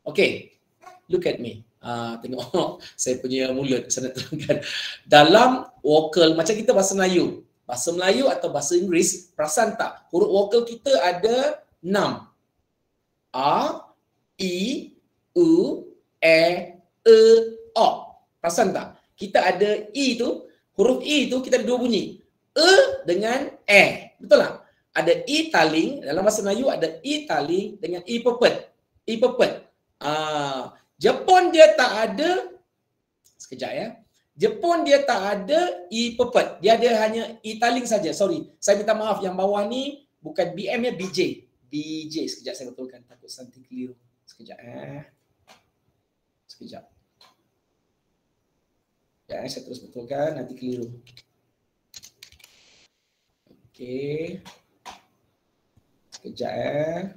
Okay, look at me. Tengok saya punya mulut, saya nak terangkan. Dalam vokal macam kita bahasa Melayu atau bahasa Inggeris, perasan tak? Huruf vokal kita ada 6. A, I, U, E, O. Perasan tak? Kita ada I tu, huruf I tu kita ada 2 bunyi. Dengan E. Betul tak? Ada I taling, dalam bahasa Melayu ada I taling dengan I pepet. Jepun dia tak ada, sekejap ya. Jepun dia tak ada I pepet. Dia ada hanya I taling saja. Sorry, saya minta maaf yang bawah ni bukan BM ya, BJ. Sekejap saya betulkan, takut nanti keliru. Sekejap ya, saya terus betulkan, nanti keliru. Okey. Sekejap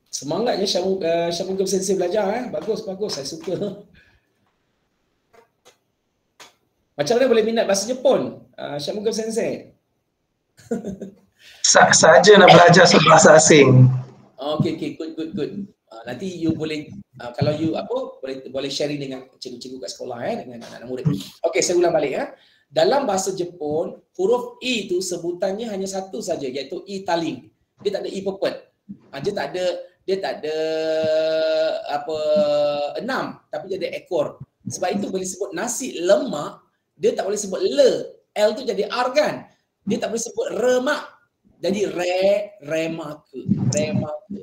Semangatnya Syamugam Sensei belajar Bagus, saya suka. Macam mana boleh minat bahasa Jepun? Syamugam Sensei. Saja nak belajar bahasa asing. Okay, good. Nanti you boleh kalau you boleh sharing dengan cikgu-cikgu kat sekolah dengan anak-anak murid. Okay, saya ulang balik Dalam bahasa Jepun, huruf I itu sebutannya hanya satu saja, iaitu I taling. Dia tak ada I pepet. Dia tak ada 6, tapi dia ada ekor. Sebab itu boleh sebut nasi lemak, dia tak boleh sebut L tu jadi R kan. Dia tak boleh sebut remak. Jadi remake.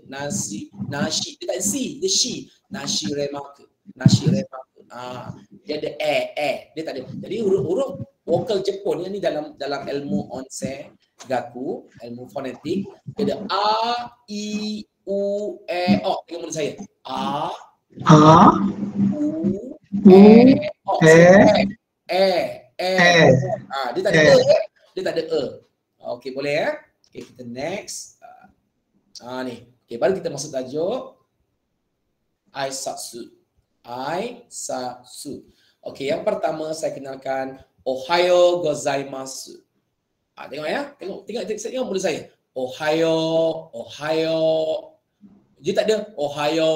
Nasi, dia tak ada C, dia shi. Nasi remake. Dia ada dia tak ada. Jadi huruf vokal Jepun ni dalam ilmu onsen gaku, ilmu fonetik, dia ada A, I, U, E, O. Tengok mulut saya. A, U, E, O. Dia tak ada E. Okey, boleh Okey, kita next. Ni. Okey, baru kita masuk tajuk Aisatsu. Okey, yang pertama saya kenalkan Ohayo gozaimasu. Tengok ya. Tengok mulut saya. Ohayo. Dia tak ada Ohayo,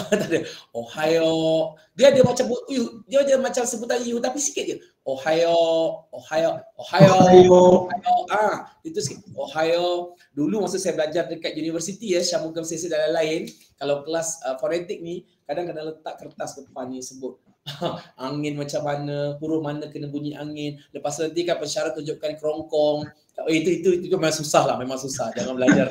tak ada Ohayo. Dia ada macam dia ada macam sebutan U tapi sikit je. Ohayo. Itu sikit. Ohayo. Dulu masa saya belajar dekat universiti Syamugam Sensei dan lain-lain, kalau kelas fonetik ni kadang-kadang letak kertas depan ni sebut angin macam mana, huruf mana kena bunyi angin. Lepas nanti kan pensyarah tunjukkan kerongkong. Itu memang susah, jangan belajar.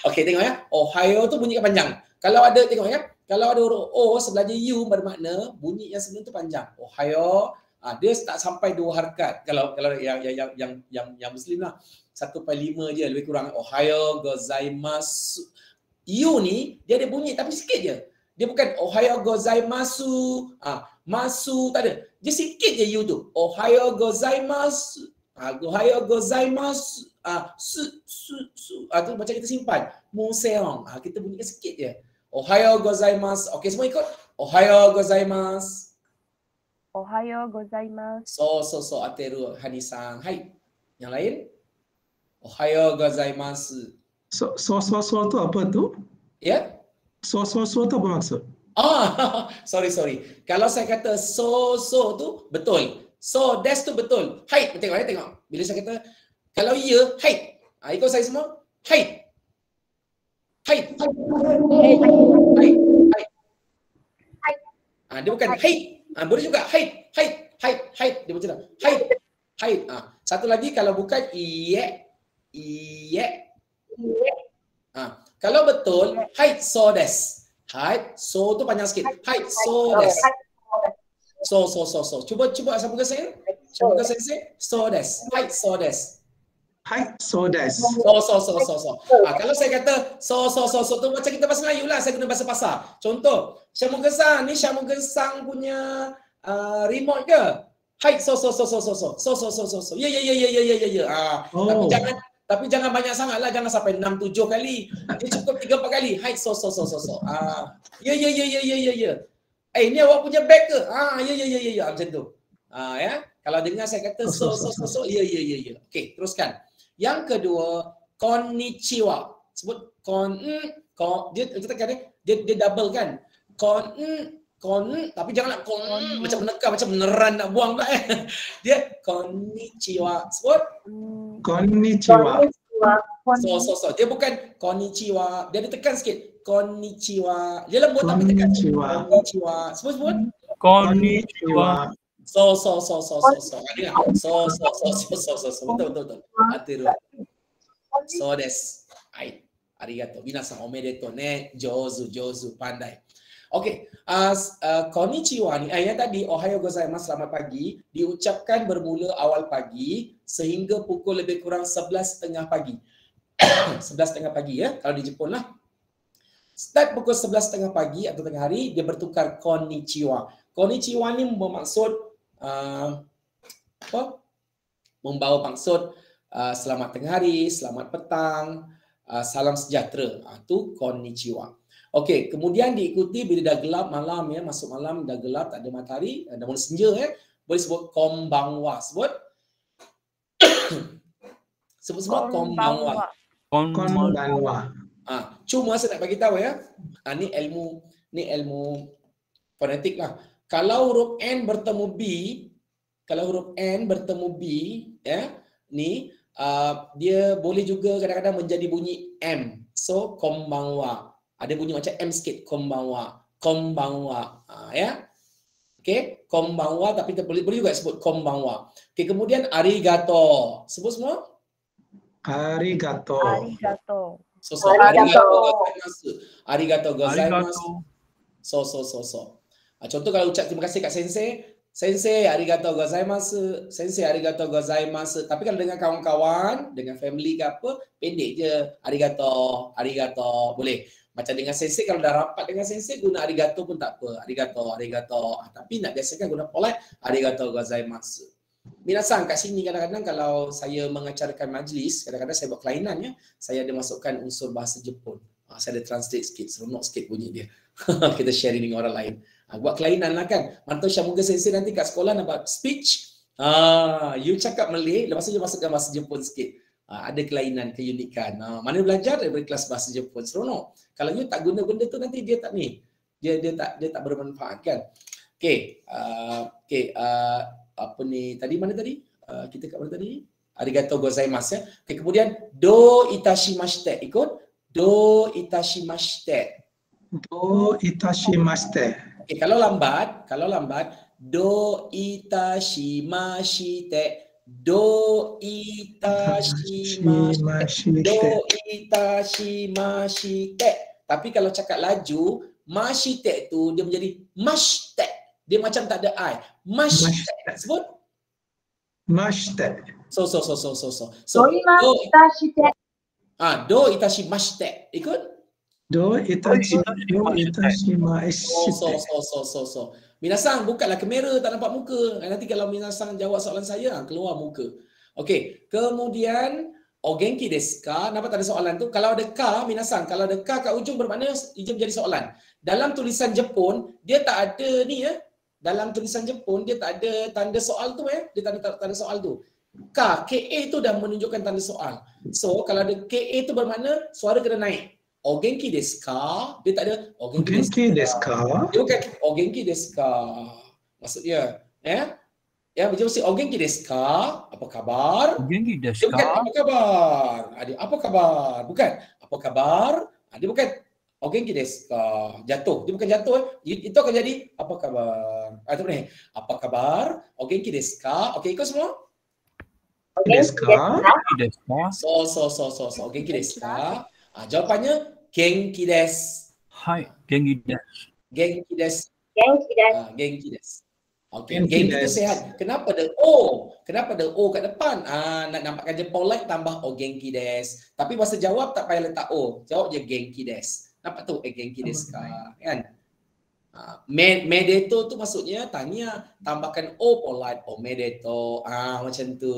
Okey, tengok ya. Ohayo tu bunyi panjang. Kalau ada tengok ya, kalau ada huruf O sebelahnya U bermakna bunyi yang sebelum tu panjang. Ohayo, dia tak sampai 2 harakat. Kalau yang muslim lah 1/5 je lebih kurang. Ohayo gozaimasu. U ni dia ada bunyi tapi sikit je. Dia bukan Ohayo gozaimasu. Masu tak ada. Dia sikit je U tu. Ohayo gozaimasu. Ohayo gozaimasu. Tu macam kita simpan. Museong. Kita bunyikan sikit je. Ohayo gozaimasu. Okey, semua ikut. Ohayo gozaimasu. Ohayo gozaimasu. So ateru Hani-san. Hai. Yang lain? Ohayo gozaimasu. So tu apa tu? Ya? So tu apa maksud? Sorry. Kalau saya kata so tu betul. So that's tu betul. Height, tengok. Bila saya kata kalau ya, height. Ikut saya semua. Height. Dia bukan height. Boleh juga height. Dia macam tu. Height. Satu lagi kalau bukan iye. Kalau betul, height so des. Height so tu panjang sikit. Height so des. So. Cuba Syamugam saya. So des. Height so des. Hai, so desu. Kalau saya kata so tu macam kita bahasa Melayu lah, saya guna bahasa pasar. Contoh, Syamugesang ni Syamugesang punya remote ke? Hai, so. Ya. Tapi jangan banyak sangat lah, jangan sampai 6-7 kali. Dia cukup 3-4 kali. Hai, so. Ya. Ni awak punya bag ke? Ya, macam tu. Ya. Kalau dengar saya kata so. Ya. Okey, teruskan. Yang kedua, konnichiwa. Sebut dia katakan dia double kan. Tapi janganlah macam menekan, macam beneran nak buang pula Dia konnichiwa. Sebut Konnichiwa. So. Dia bukan konnichiwa. Dia tekan sikit. Konnichiwa. Dia lembut tapi tekan. Konnichiwa. Sebut. Konnichiwa. So. Betul. Atiru. So desu. Hai. Arigato. Minasan omedetou ne. Jozu. Pandai. Okey. Konnichiwa ni yang tadi ohayo gozaimasu, selamat pagi, diucapkan bermula awal pagi sehingga pukul lebih kurang 11.30 pagi. 11.30 pagi ya. Kalau di Jepun lah. Start pukul 11.30 pagi atau tengah hari, dia bertukar konnichiwa. Konnichiwa ni bermaksud membawa maksud selamat tengah hari, selamat petang, salam sejahtera. Itu konnichiwa. Okey, kemudian diikuti bila dah gelap malam ya, masuk malam dah gelap, tak ada matahari, dah mula senja ya, boleh sebut konbanwa. Sebut semua konbanwa. Cuma saya nak bagi tahu ya. Ni ilmu fonetik lah. Kalau huruf N bertemu B, ya, ni dia boleh juga kadang-kadang menjadi bunyi M. So konbanwa. Ada bunyi macam M sikit, konbanwa. Ya. Okey, konbanwa tapi boleh juga sebut konbanwa. Okey, kemudian arigato. Sebut semua? Arigato. Arigato gozaimasu. So. Contoh kalau ucap terima kasih kat sensei arigato gozaimasu. Tapi kalau dengan kawan-kawan, dengan family ke apa, pendek je. Arigato. Boleh. Macam dengan sensei, kalau dah rapat dengan sensei, guna arigato pun tak apa. Arigato. Tapi nak biasakan guna polite, arigato gozaimasu. Minasan kat sini kadang-kadang kalau saya mengacarakan majlis, kadang-kadang saya buat kelainan ya, saya ada masukkan unsur bahasa Jepun. Saya ada translate sikit, seronok sikit bunyi dia. Kita sharing dengan orang lain. Buat kelainan lah kan. Mantau Syamuga sensei nanti kat sekolah nak buat speech. You cakap Malay, lepas tu you masukkan bahasa Jepun sikit. Ada kelainan, keunikan. Mana belajar daripada kelas bahasa Jepun, seronok. Kalau you tak guna benda tu nanti dia tak ni. Dia tak bermanfaat kan. Okey. Apa ni tadi, mana tadi? Kita kat mana tadi? Arigatou gozaimasu ya. Okey, kemudian do itashimashite. Ikut. Do itashimashite. Okey, kalau lambat do itashimashite. Tapi kalau cakap laju, mashite tu dia menjadi mashite. Dia macam tak ada I. Mashite. Sebut. Mashite. So. Do itashimashite. Ikut. Do itashimashite. So. Minasan, bukalah kamera, tak nampak muka. Nanti kalau Minasan jawab soalan saya, keluar muka. Okey, kemudian Ogenki desu ka? Nampak tak ada soalan tu? Kalau ada ka, Minasan, kalau ada ka kat ujung bermakna ia menjadi soalan. Dalam tulisan Jepun, dia tak ada ni ya. Dalam tulisan Jepun, dia tak ada tanda soal tu ya. Dia tak ada tanda soal tu. Ka, KA tu dah menunjukkan tanda soal. So, kalau ada KA tu bermakna suara kena naik. Ogenki desu ka? Dia tak ada Ogenki desu ka? Dia bukan Ogenki desu ka. Maksudnya, ya. Ya, macam mesti Ogenki desu ka? Apa khabar? Ogenki desu Dia bukan ka? apa khabar. Dia apa khabar? Bukan. Apa khabar? Dia bukan Ogenki desu ka? Jatuh. Dia bukan jatuh. Itu akan jadi apa khabar? Itu ni. Apa khabar? Ogenki desu ka? Okey, ikut semua. Desu ka? So. Ogenki desu ka? Jawapannya genki desu. Hai, genki desu. Genki desu. Okey, genki tu sehat. Kenapa ada O? Kenapa ada O kat depan? Nak nampakkan je polite tambah o genki des. Tapi masa jawab tak payah letak O. Jawab je genki des. Nampak tu genki desu ka, kan? Medeto tu maksudnya tanya, tambahkan O polite, o medeto. Macam tu.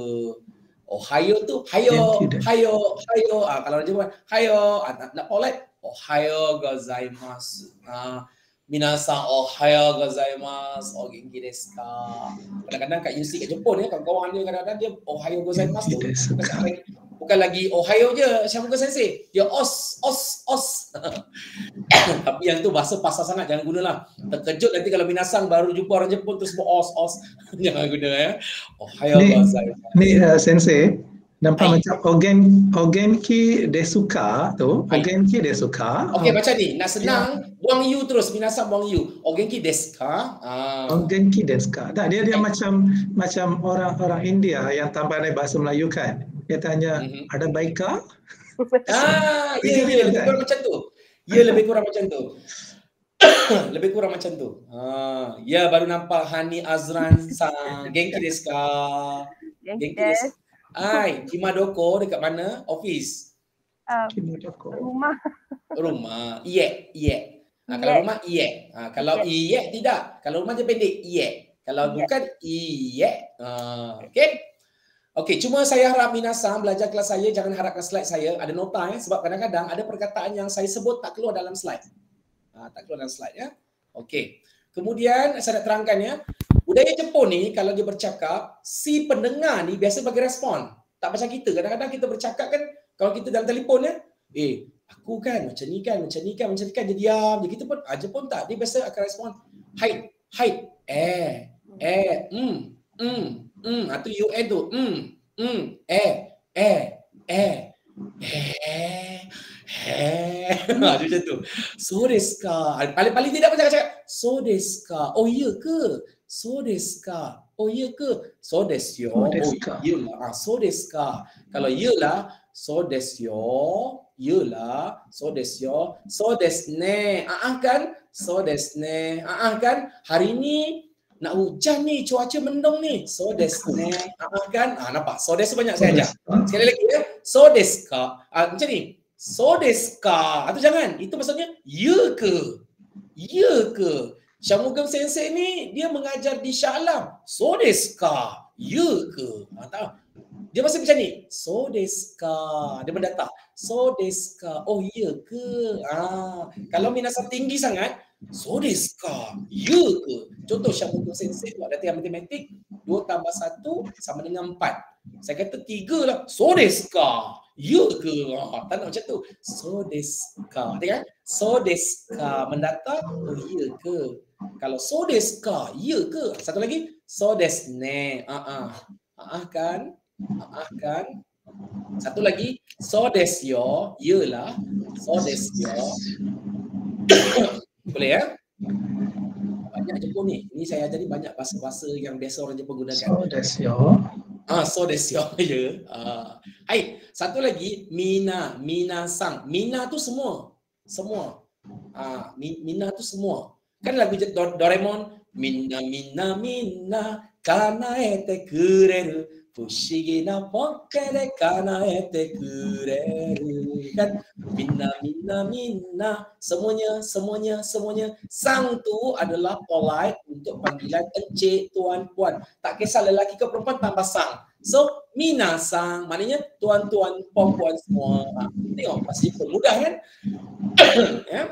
Ohayo tu hayo, hayo, hayo. Kalau dia buat hayo, nak polite, ohayo gozaimasu. Minasan ohayo gozaimasu, o genki desu ka. Kadang-kadang kat UC kat Jepun kawan-kawan dia kadang-kadang dia ohayo gozaimasu tu. Bukan lagi ohayo je, Syamuka Sensei. Dia os. Tapi yang tu bahasa pasar sangat, jangan gunalah. Terkejut nanti kalau minasan baru jumpa orang Jepun terus os. Jangan guna ya. Ohayo gozaimasu. Ni Sensei, nampak macam ogenki desu ka tu. Ogenki desu ka. Okey, macam ni. Nak senang, buang you terus. Minasan buang you. Ogenki desu ka. Ogenki desu ka. Tak, dia macam orang India yang pandai bahasa Melayu kan. Dia tanya, ada baik kah? Ya, lebih kurang macam tu. Ya, lebih kurang macam tu. Lebih kurang macam tu. Ya, baru nampak Hani Azran sang. Genki desu ka. Genki desu. Kimadoko dekat mana? Office. Rumah. Iye. Kalau rumah iye. Kalau iye tidak. Kalau rumah dia pendek iye. Kalau bukan iye. Okey. Okey, cuma saya harap minasan belajar kelas saya jangan harapkan slide saya ada nota sebab kadang-kadang ada perkataan yang saya sebut tak keluar dalam slide. Tak keluar dalam slide ya. Okey. Kemudian saya nak terangkan ya. Budaya Jepun ni kalau dia bercakap, si pendengar ni biasa bagi respon. Tak macam kita. Kadang-kadang kita bercakap kan kalau kita dalam telefon ya, aku kan macam ni kan, dia diam. Dia kita pun Jepun tak, dia biasa akan respon hai, atau UN tu macam tu. So desu ka. Paling tidak macam cakap so desu ka. Oh iya ke? So desu ka. Oh iya ke? So desu yo. Oh iyalah. So desu ka. Kalau iyalah so desu yo. Iyalah so desu yo. So desu ne. Kan? So desu ne. Kan? Hari ni nak hujan ni, cuaca mendung ni. So desu ne. Kan? Nampak? So desu banyak saya ajar. Sekali lagi ya. So desu ka. Macam ni. So desu ka. Atau jangan. Itu maksudnya ya ke? Ya ke? Shamugam Sensei ni dia mengajar di Shah Alam. So desu ka? Ya ke? Tahu? Dia masih macam ni. So desu ka? Dia mendatar. So desu ka? Oh ya ke? Kalau minasan tinggi sangat, so desu ka? Ya ke? Contoh Shamugam Sensei buat latihan matematik 2 tambah 1 sama dengan 4. Saya kata 3 lah. So desu ka? Ya ke? Tak nak macam tu. So desu ka? Tengok kan? So desu ka mendatar, oh ya ke? Kalau so desu ka? Ya ke? Satu lagi. So desu ne. Kan? Kan? Satu lagi. So desu yo. Yalah. So desu yo. Boleh ya? Banyak Jepun ni. Ini saya ajar ni banyak bahasa-bahasa yang biasa orang Jepun gunakan. So desu yo. So desu yo. Ya. Hai, satu lagi minasan. Mina tu semua. Mina tu semua. Kan lagu Doraemon, Minna kanaete kureru fushigi na poke de kanaete kureru. Kan minna semuanya. Sang tu adalah polite untuk panggilan encik, tuan, puan. Tak kisah lelaki ke perempuan tambah sang. So, minasan maknanya tuan-tuan, puan-puan semua. Tengok, pasti mudah kan? Ya,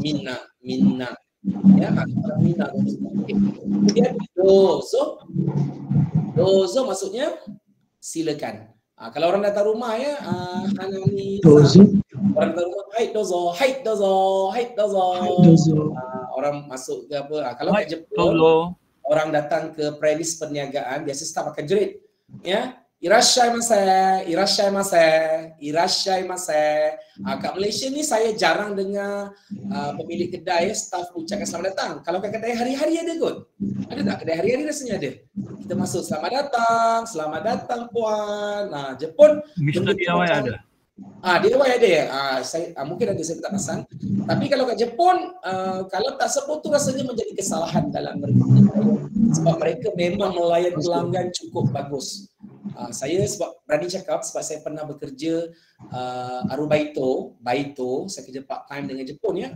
minna. Ya, minna. Kemudian dozo maksudnya silakan. Kalau orang datang rumah ya, Hanani. Orang datang rumah, hai dozo. Orang masuk ke apa? Kalau kat Jepun, orang datang ke premis perniagaan biasa staf akan jerit. Ya, irashaimase. Kat Malaysia ni saya jarang dengar pemilik kedai staf ucapkan selamat datang. Kalau kat kedai hari-hari ada kot. Ada tak kedai hari-hari rasanya ada. Kita masuk selamat datang puan. Jepun Mr. DIY ada. Di Hawaii ada ya. Mungkin ada, saya tak pasang. Tapi kalau kat Jepun, kalau tak sebut tu rasanya menjadi kesalahan dalam mereka. Sebab mereka memang melayan pelanggan cukup bagus. Saya sebab berani cakap sebab saya pernah bekerja Arubaito, saya kerja part time dengan Jepun ya,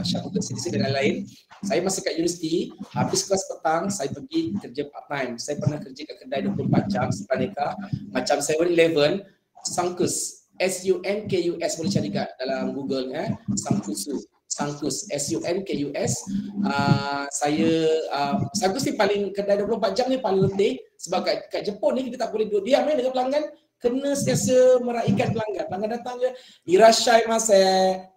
Shakugan CDC dan lain-lain. Saya masih kat universiti, habis kelas petang saya pergi kerja part time. Saya pernah kerja kat kedai 24 jam setelah nikah, macam 7-Eleven, Sankus, S-U-N-K-U-S, boleh cari kat dalam Google Sankus, S-U-N-K-U-S. Sankus ni paling, kedai 24 jam ni paling letih. Sebab kat Jepun ni kita tak boleh duduk diam dengan pelanggan, kena sentiasa meraihkan pelanggan. Pelanggan datang je, irashaimase,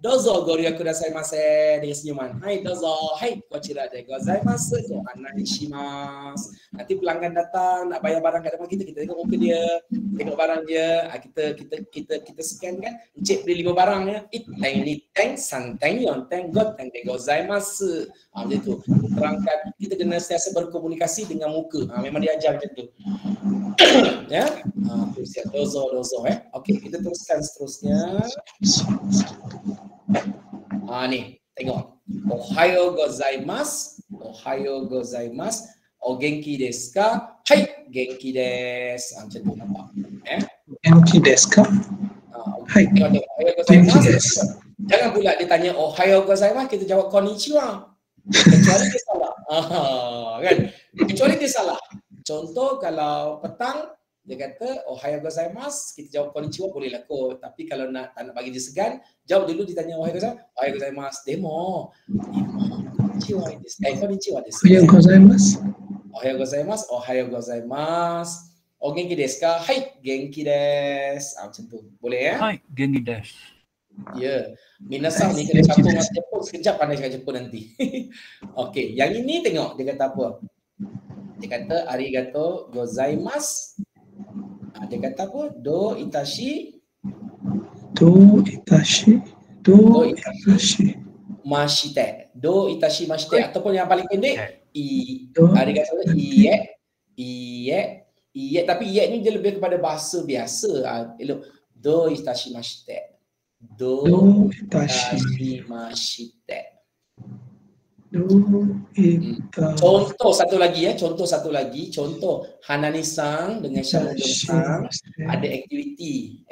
dozo goryaku dasaimase, dengan senyuman. Hai dozo, hai kochira de gozaimasu, gohanai shimasu. Nanti pelanggan datang nak bayar barang kat depan kita, kita tengok muka dia, tengok barang dia, kita scan kan, encik beli 5 barang ya. Iteng niteng santeng yonteng goteng de gozaimasu. Macam tu. Terangkan, kita kena sentiasa berkomunikasi dengan muka. Memang diajar macam tu. Ya. Dozo. Okey, kita teruskan seterusnya. Ni, tengok. Ohayo gozaimasu. O genki desu ka? Hai, genki desu. Macam tu nampak. Genki desu ka? Hai, genki desu. Jangan pula dia tanya ohayo gozaimasu, kita jawab konnichiwa. Kecuali dia salah. Kan? Kecuali dia salah. Contoh kalau petang dia kata ohayo gozaimasu, kita jawab konnichiwa bolehlah kot. Tapi kalau tak nak bagi dia segan, jawab dulu ditanya ohayo gozaimasu. Demo. Konnichiwa desu. Konnichiwa desu. Ohayo gozaimasu. O genki desu ka? Hai, genki desu. Macam tu. Boleh ya? Hai, genki desu. Ya, minasan ni kena campur dengan Jepun, sekejap pandai cakap Jepun nanti. Okey, yang ini tengok dia kata apa? Dia kata arigato gozaimasu. Dia kata apa? Do itashi mashite. Do itashi mashite ataupun yang paling pendek arigato iye tapi iye ni dia lebih kepada bahasa biasa. Elok. Do itashi mashite. Do itashi mashite. Contoh satu lagi ya, contoh Hanani-san dengan Shamugen-san ada aktiviti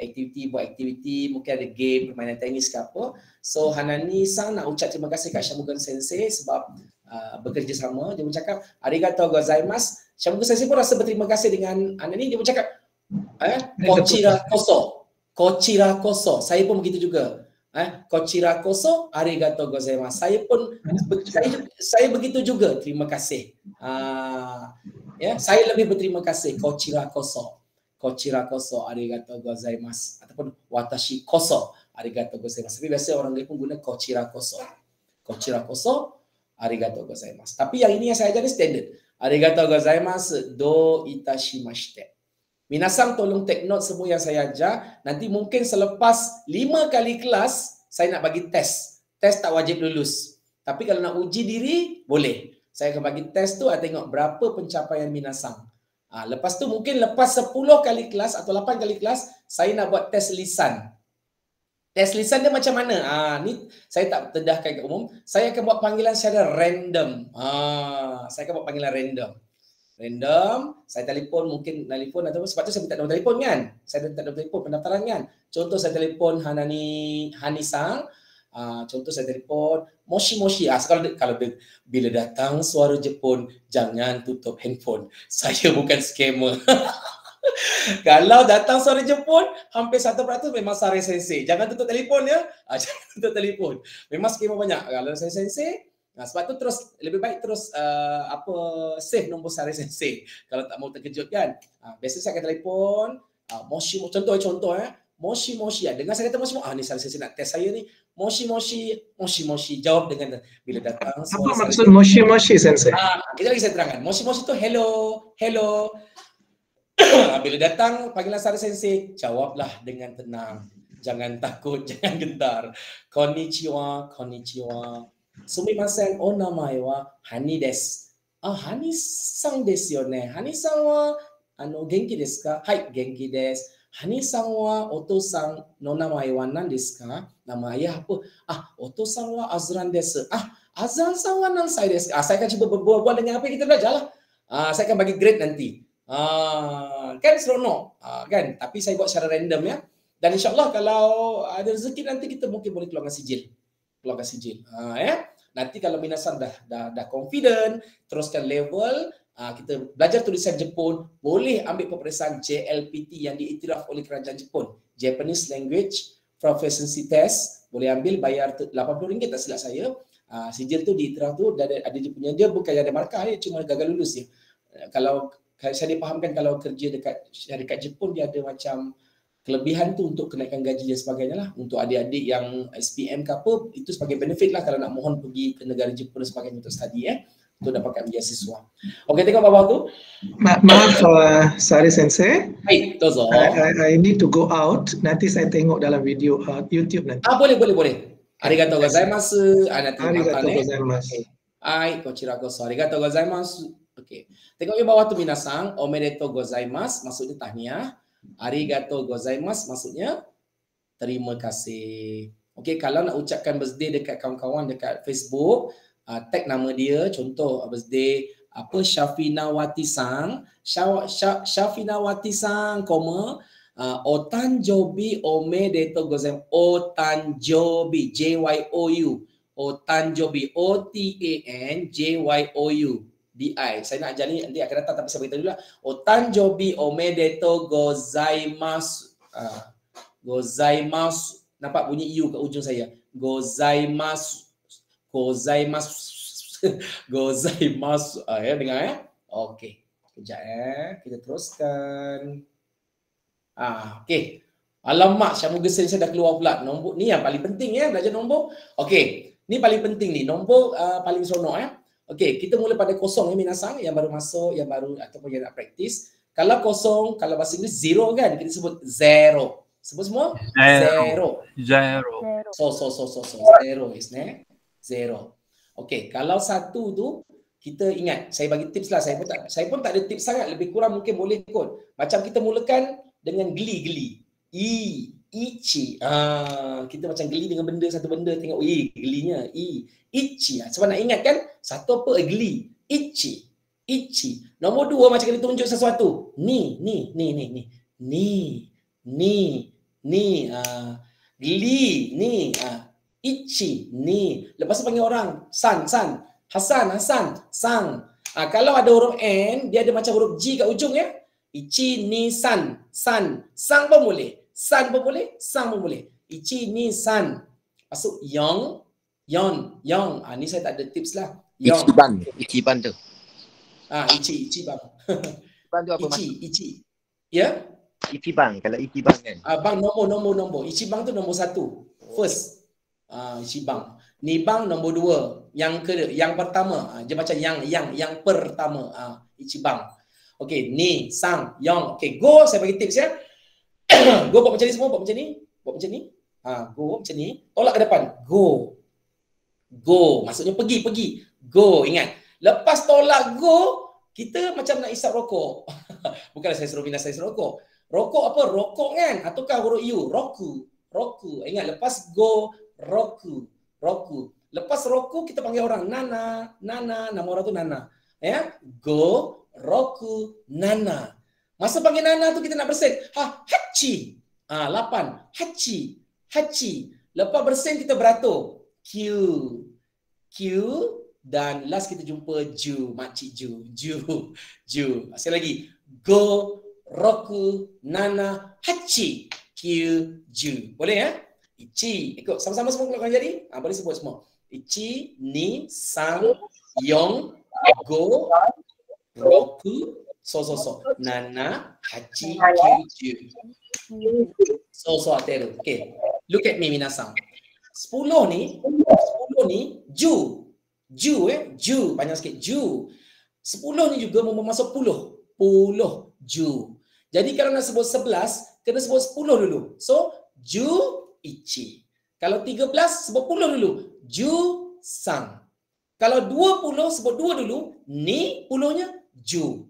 buat aktiviti, mungkin ada game, permainan tenis ke apa. So Hanani-san nak ucap terima kasih kat Shamugen Sensei sebab bekerja sama. Dia bercakap arigatou gozaimasu. Shamugen Sensei pun rasa berterima kasih dengan Hanani. Dia bercakap kochira koso. Saya pun begitu juga. Kochira koso arigatou gozaimasu. Saya begitu juga, terima kasih. Ya, saya lebih berterima kasih. Kochira koso arigatou gozaimasu ataupun watashi koso arigatou gozaimasu. Tapi biasa orang Jepun guna kochira koso arigatou gozaimasu. Tapi yang ini yang saya ajar ni standard. Arigatou gozaimasu do itashimashite. Minasan tolong take note semua yang saya ajar. Nanti mungkin selepas 5 kali kelas, saya nak bagi test. Test tak wajib lulus. Tapi kalau nak uji diri, boleh. Saya akan bagi test tu, tengok berapa pencapaian minasan. Lepas tu mungkin lepas 10 kali kelas atau 8 kali kelas, saya nak buat test lisan. Test lisan dia macam mana? Ni saya tak tedahkan ke umum. Saya akan buat panggilan secara random. Saya akan buat panggilan random. Saya telefon, mungkin telefon atau sebab tu saya minta nombor telefon kan. Saya minta nombor telefon pendaftaran kan. Contoh saya telefon Hani-san. Contoh saya telefon moshi. Kalau bila datang suara Jepun, jangan tutup handphone. Saya bukan scammer. Kalau datang suara Jepun, hampir 1% memang Sare Sensei. Jangan tutup telefon ya. Jangan tutup telefon. Memang scammer banyak. Kalau Sare Sensei, sebab tu terus lebih baik terus save nombor Sare Sensei kalau tak mau terkejut kan. Biasa saya akan telefon moshi, contoh moshi. Dengar saya kata moshi. Ni Sare Sensei nak test saya ni. Moshi. Jawab dengan bila datang. Apa maksud moshi Sensei? Kita lagi saya terangkan. Moshi tu hello. Bila datang panggilan Sare Sensei, jawablah dengan tenang. Jangan takut, jangan gentar. Konnichiwa. Sumimasen, o namae wa Hani desu. Hani-san desu yo ne. Hani-san wa genki desu ka? Hai, genki desu. Hani-san wa oto-san no namae wa nan desu ka? Nama ayah apa? Oto-san wa Azran desu. Azran-san wa nansai desu ka? Saya akan cuba berbual dengan apa yang kita belajar lah. Saya akan bagi grade nanti. Kan seronok. Kan? Tapi saya buat secara random ya. Dan insyaAllah kalau ada rezeki nanti kita mungkin boleh keluarkan sijil. Ya. Nanti kalau minasan dah confident, teruskan level, kita belajar tulisan Jepun, boleh ambil peperiksaan JLPT yang diiktiraf oleh kerajaan Jepun, Japanese Language Proficiency Test, boleh ambil, bayar RM80 tak silap saya. Sijil tu diiktiraf tu ada dia punya, dia bukan ada markah, dia cuma gagal lulus je. Kalau saya dipahamkan kalau kerja dekat syarikat Jepun, dia ada macam kelebihan tu untuk kenaikan gaji dan sebagainya lah. Untuk adik-adik yang SPM ke apa, itu sebagai benefit lah kalau nak mohon pergi ke negara Jepun dan sebagainya untuk study untuk dapatkan beasiswa. Okey, tengok bawah tu. Maaf Sari Sensei. Baik, dozo. I need to go out. Nanti saya tengok dalam video YouTube nanti. Boleh. Arigatou gozaimasu. Arigatou gozaimasu. Hai, kochirakoso. Arigatou gozaimasu. Okey. Tengok di bawah tu minasan, omedetou gozaimasu maksudnya tahniah. Arigatou gozaimasu maksudnya terima kasih. Okey, kalau nak ucapkan birthday dekat kawan-kawan dekat Facebook, tag nama dia, contoh birthday apa, Shafinawati-san, Shafinawati-san, otanjobi omedetou gozaimasu. Otanjobi, JYOU. Otanjobi, OTANJYOU. DI. Saya nak ajar ni nanti akan datang, tapi saya beritahu dulu lah. Otanjobi omedetou gozaimasu. Gozaimasu. Nampak bunyi U kat ujung saya. Gozaimasu. Gozaimasu. Ya, dengar ya? Okey. Kejap kita teruskan. Okey. Alamak, Syamul Gesin saya dah keluar pula. Nombor ni yang paling penting ya, belajar nombor. Okey. Ni paling penting ni. Nombor paling seronok Okey, kita mula pada kosong minasan yang baru masuk, yang baru ataupun yang nak praktis. Kalau kosong, kalau bahasa Inggeris zero kan, kita sebut zero. Sebut semua? Zero. So, zero is zero. Okey, kalau satu tu kita ingat, saya bagi tips lah, saya pun tak ada tips sangat, lebih kurang mungkin boleh kot. Macam kita mulakan dengan geli. Ichi. Kita macam geli dengan benda, satu benda, tengok gelinya. Ichi. Sebab nak ingat kan, satu apa? Geli. Ichi. Nombor dua macam kita tunjuk sesuatu. Ni. Geli. Ni. Ichi. Ni. Lepas tu panggil orang. San. Hasan. Sang. Kalau ada huruf N, dia ada macam huruf G kat ujung ya. Ichi, ni, san. Sang pun boleh. Sang pun boleh. Ichi, ni, san. Masuk yang. Ni saya tak ada tips lah. Ichiban tu. Ichiban. Ichiban tu apa Ichi. Ya? Ichiban. Kalau Ichiban kan. Bang nombor. Ichiban tu nombor satu. First. Ichiban. Ni bang nombor dua. Yang pertama. Dia macam yang pertama. Ichiban. Okey, ni, sang, yang. Okey, go saya bagi tips ya. Go buat macam ni semua, buat macam ni. Go macam ni. Tolak ke depan. Go. Maksudnya pergi. Go, ingat. Lepas tolak go, kita macam nak isap rokok. Bukanlah saya suruh bina saya rokok. Rokok apa? Rokok kan? Ataukah huruf U? Roku. Ingat, lepas go, roku. Lepas roku, kita panggil orang Nana. Nama orang tu Nana. Ya? Go, roku, Nana. Masa panggil Nana tu kita nak bersin. Hachi. 8. Hachi. Lepas bersin kita beratur. Q. Dan last kita jumpa Ju. Makcik Ju. Sekali lagi. Go, roku, Nana, hachi. Q, Ju. Boleh ya? Ichi. Ikut sama-sama semua keluarkan jadi. Boleh sebut semua. Ichi, ni, sang, yong, go, roku, so. Nana, hachi, Q, Ju. So ateru. Okay. Look at me minasan. 10 ni Ju. Banyak sikit Ju. 10 ni juga masuk puluh. Ju. Jadi kalau nak sebut 11, kena sebut 10 dulu. So, Ju, Ichi. Kalau 13, sebut 10 dulu. Ju, Sang. Kalau 20, sebut 2 dulu. Ni, puluhnya Ju.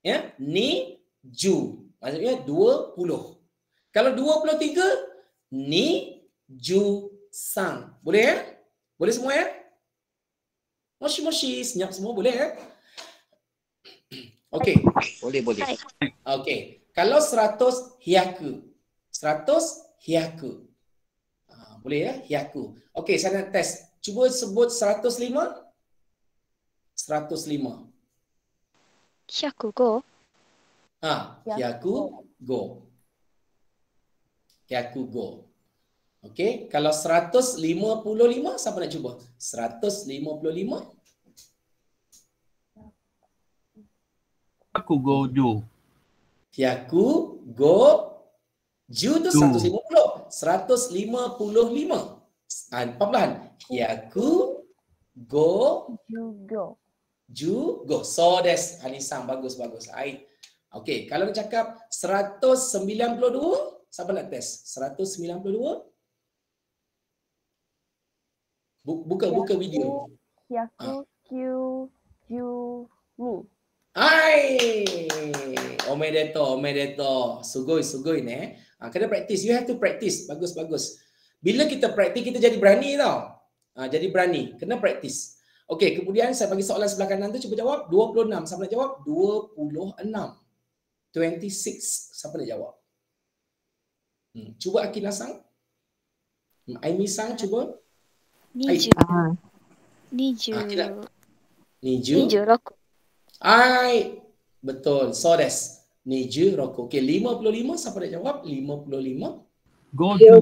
Ya, ni, Ju. Maksudnya 20. Kalau 23, ni ju sang. Boleh ya? Boleh semua ya? Moshi moshi, senyap semua boleh ya? Okey. Boleh, boleh. Okey. Kalau 100 hyaku. 100 hyaku. Boleh ya? Hyaku. Okey, saya nak test. Cuba sebut 105. 105. 105. Hyaku go. Hyaku go. Okey, kalau 155, siapa nak cuba? 155. Aku go ju. Hyaku go ju tu 150. 155. Pelan-pelan. Hyaku go Jugo. ju go. So des Hanisang, bagus. Baik. Okey, kalau nak cakap 192, siapa nak test? 192? Buka video. Hyaku kyu ju ni. Omedeto. Sugoi ne. Kena practice. You have to practice. Bagus. Bila kita practice, kita jadi berani tau. Jadi berani. Kena practice. Okey, kemudian saya bagi soalan sebelah kanan tu, cuba jawab 26. Siapa nak jawab? 26. 26. Siapa nak jawab? Cuba Akina-san. Aimi-san cuba. 20。26。Betul. So des. 26. Okey, 55. Siapa nak jawab? 55. Go ju.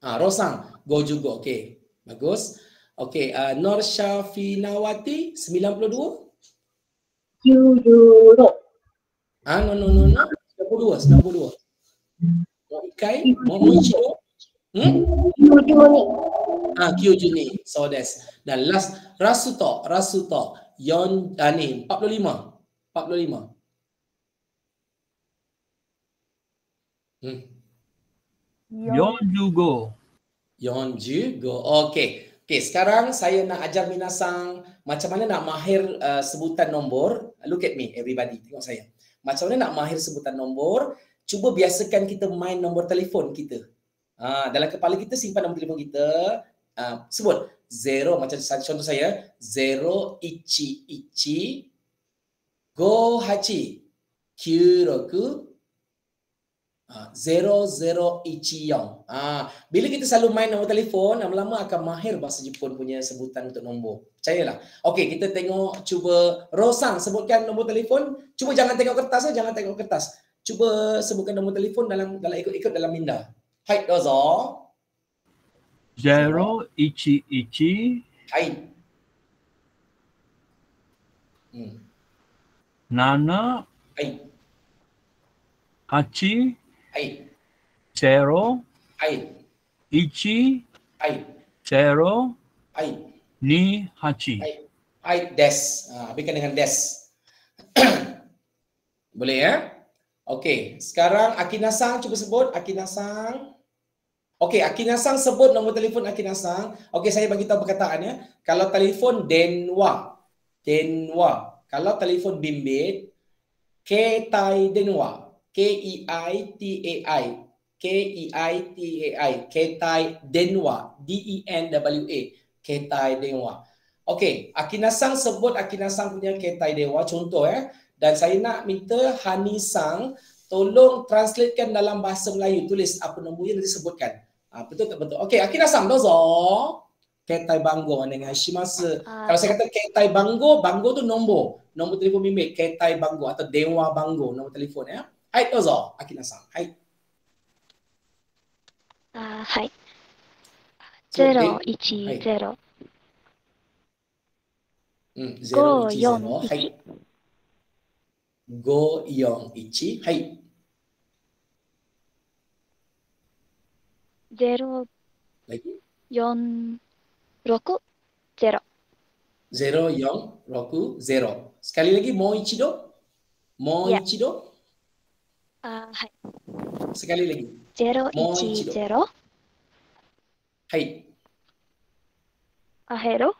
Rosang. Go juga. Okey. Bagus. Okey, Nur Syafinawati 92. Jujuro. No. 92. Mau Ikai, mau Ichido. Jujuni. Kyujuni. So des. Dan last Rasuto. Ni 45. Yonjugo. Yonjugo. Okey, sekarang saya nak ajar minasang macam mana nak mahir sebutan nombor. Look at me everybody. Tengok saya. Macam mana nak mahir sebutan nombor? Cuba biasakan kita main nombor telefon kita. Dalam kepala kita simpan nombor telefon kita. Sebut 0 macam contoh saya 011 58 96 0014. Bila kita selalu main nombor telefon, lama-lama akan mahir bahasa Jepun punya sebutan untuk nombor. Percayalah. Okey, kita tengok, cuba Rosang sebutkan nombor telefon. Cuba jangan tengok kertas. Cuba sebutkan nombor telefon dalam ikut dalam minda. Hai, dozo. 011 Hai. 7 Hai. 8 Hai. 0 Hai. 1 Hai. 0 Hai. 2 8. Hai, des. Habiskan dengan des. Boleh ya? Okey, sekarang Akina-san cuba sebut. Akina-san. Okey, Akina-san sebut nombor telefon Akina-san. Okey, saya bagi tahu perkataan ya. Kalau telefon denwa. Kalau telefon bimbit, ketai denwa. K-E-I-T-A-I. Ketai denwa. D-E-N-W-A. Ketai denwa. Okey, Akina-san sebut Akina-san punya ketai denwa. Contoh ya. Dan saya nak minta Hani-san tolong translatekan dalam bahasa Melayu. Tulis apa nombornya nanti sebutkan. Betul tak betul? Okey, Akina-san dozo. Ketai bango dengan shimasu. Kalau saya kata ketai bango tu nombor telefon bimbit, ketai bango atau denwa bango, nombor telefon ya. Hai, dozo, Akina-san. Hai. はい。010。 010。はい。541。はい。 0 Lagi. 4 6 0。 0460. Sekali lagi, mo ichido.はい。 Sekali lagi. 010。 Hai. Hello?